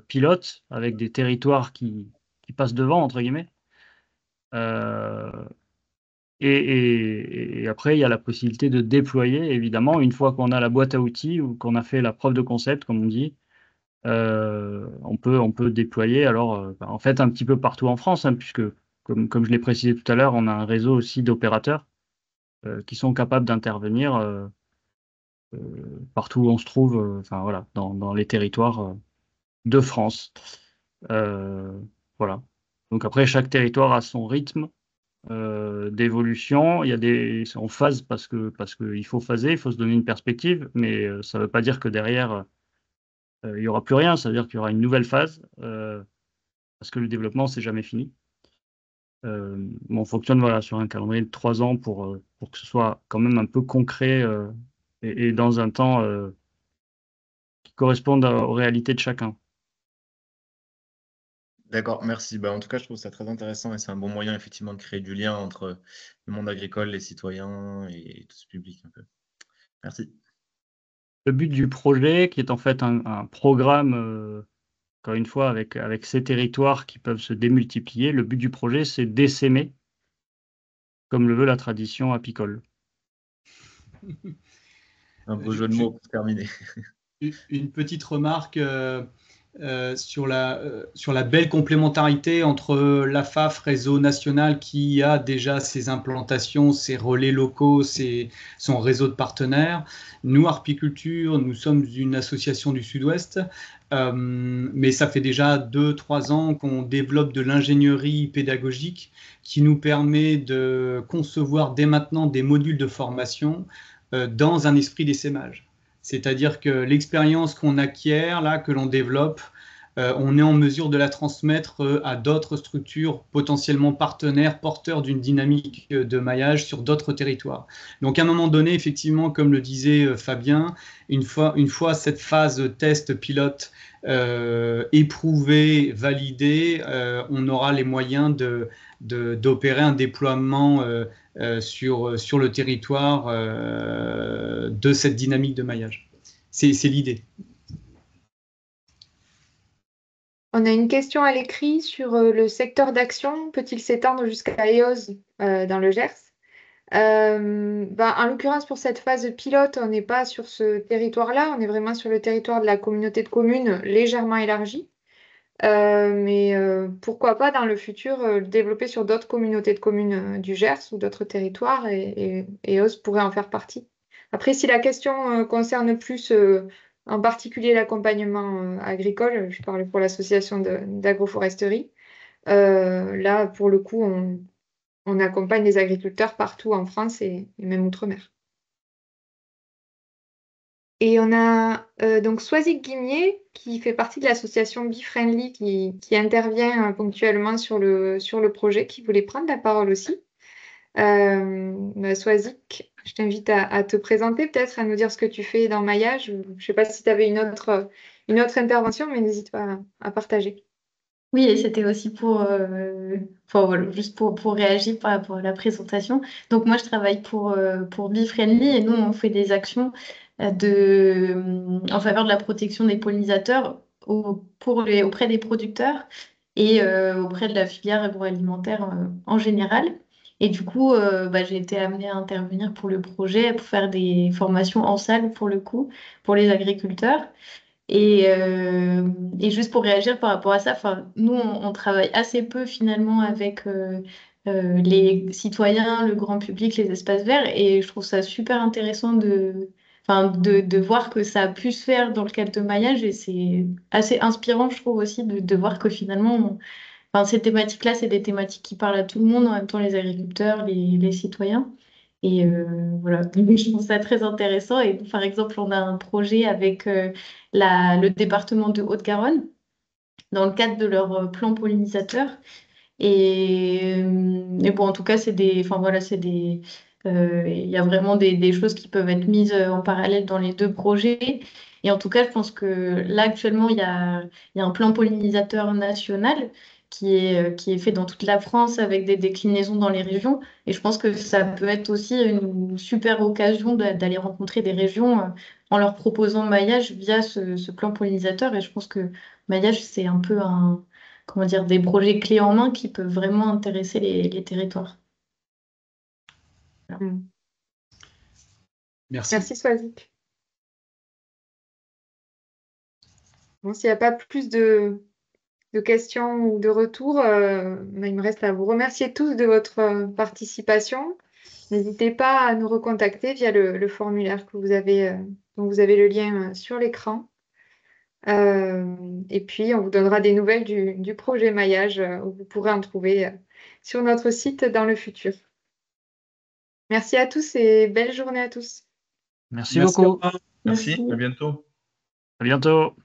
pilotes avec des territoires qui passent devant, entre guillemets. Et après, il y a la possibilité de déployer, évidemment, une fois qu'on a la boîte à outils ou qu'on a fait la preuve de concept, comme on dit, on peut déployer, alors, en fait, un petit peu partout en France, hein, puisque, comme je l'ai précisé tout à l'heure, on a un réseau aussi d'opérateurs qui sont capables d'intervenir partout où on se trouve, enfin voilà, dans les territoires de France. Voilà. Donc après, chaque territoire a son rythme d'évolution. C'est en phase parce qu'il faut phaser, il faut se donner une perspective, mais ça ne veut pas dire que derrière, il n'y aura plus rien. Ça veut dire qu'il y aura une nouvelle phase parce que le développement, c'est jamais fini. On fonctionne voilà, sur un calendrier de 3 ans pour que ce soit quand même un peu concret et dans un temps qui corresponde aux réalités de chacun. D'accord, merci. En tout cas, je trouve ça très intéressant et c'est un bon moyen effectivement de créer du lien entre le monde agricole, les citoyens et tout ce public un peu. Merci. Le but du projet, qui est en fait un programme Encore une fois, avec ces territoires qui peuvent se démultiplier, le but du projet, c'est d'essaimer, comme le veut la tradition apicole. Un beau jeu de mots pour terminer. Une petite remarque sur la belle complémentarité entre l'AFAF, réseau national, qui a déjà ses implantations, ses relais locaux, son réseau de partenaires. Nous, Arpiculture, nous sommes une association du Sud-Ouest, mais ça fait déjà 2-3 ans qu'on développe de l'ingénierie pédagogique qui nous permet de concevoir dès maintenant des modules de formation dans un esprit d'essaimage. C'est-à-dire que l'expérience qu'on acquiert, là, que l'on développe, on est en mesure de la transmettre à d'autres structures potentiellement partenaires, porteurs d'une dynamique de maillage sur d'autres territoires. Donc à un moment donné, effectivement, comme le disait Fabien, une fois cette phase test pilote éprouvée, validée, on aura les moyens d'opérer un déploiement sur le territoire de cette dynamique de maillage. C'est l'idée. On a une question à l'écrit sur le secteur d'action. Peut-il s'étendre jusqu'à EOS dans le Gers? En l'occurrence, pour cette phase pilote, on n'est pas sur ce territoire-là. On est vraiment sur le territoire de la communauté de communes légèrement élargie. Mais pourquoi pas dans le futur développer sur d'autres communautés de communes du Gers ou d'autres territoires et EOS pourrait en faire partie. Après, si la question concerne plus en particulier l'accompagnement agricole, je parle pour l'association d'agroforesterie, là pour le coup on accompagne les agriculteurs partout en France et même outre-mer. Et on a donc Soisic Guimier qui fait partie de l'association Befriendly qui intervient ponctuellement sur le projet, qui voulait prendre la parole aussi. Soisic, je t'invite à te présenter, peut-être à nous dire ce que tu fais dans Maillage. Je ne sais pas si tu avais une autre intervention, mais n'hésite pas à partager. Oui, et c'était aussi juste pour réagir par rapport à la présentation. Donc moi, je travaille pour Befriendly et nous, on fait des actions en faveur de la protection des pollinisateurs auprès des producteurs et auprès de la filière agroalimentaire en général. Et du coup, j'ai été amenée à intervenir pour le projet, pour faire des formations en salle, pour le coup, pour les agriculteurs. Et juste pour réagir par rapport à ça, nous, on travaille assez peu finalement avec les citoyens, le grand public, les espaces verts. Et je trouve ça super intéressant de voir que ça a pu se faire dans le cadre de Maillage. Et c'est assez inspirant, je trouve aussi, de voir que finalement, ces thématiques-là, c'est des thématiques qui parlent à tout le monde, en même temps les agriculteurs, les citoyens. Et voilà, donc, je trouve ça très intéressant. Et par exemple, on a un projet avec le département de Haute-Garonne dans le cadre de leur plan pollinisateur. Et bon, en tout cas, il y a vraiment des choses qui peuvent être mises en parallèle dans les deux projets. Et en tout cas, je pense que là, actuellement, il y a un plan pollinisateur national qui est fait dans toute la France avec des déclinaisons dans les régions. Et je pense que ça peut être aussi une super occasion d'aller rencontrer des régions en leur proposant Maillage via ce plan pollinisateur. Et je pense que Maillage, c'est un peu des projets clés en main qui peuvent vraiment intéresser les territoires. Voilà. Merci Soisic. Bon, s'il n'y a pas plus de questions ou de retours, il me reste à vous remercier tous de votre participation. N'hésitez pas à nous recontacter via le formulaire que vous avez, dont vous avez le lien sur l'écran. Et puis, on vous donnera des nouvelles du projet Maillage où vous pourrez en trouver sur notre site dans le futur. Merci à tous et belle journée à tous. Merci beaucoup. Merci, à bientôt. À bientôt.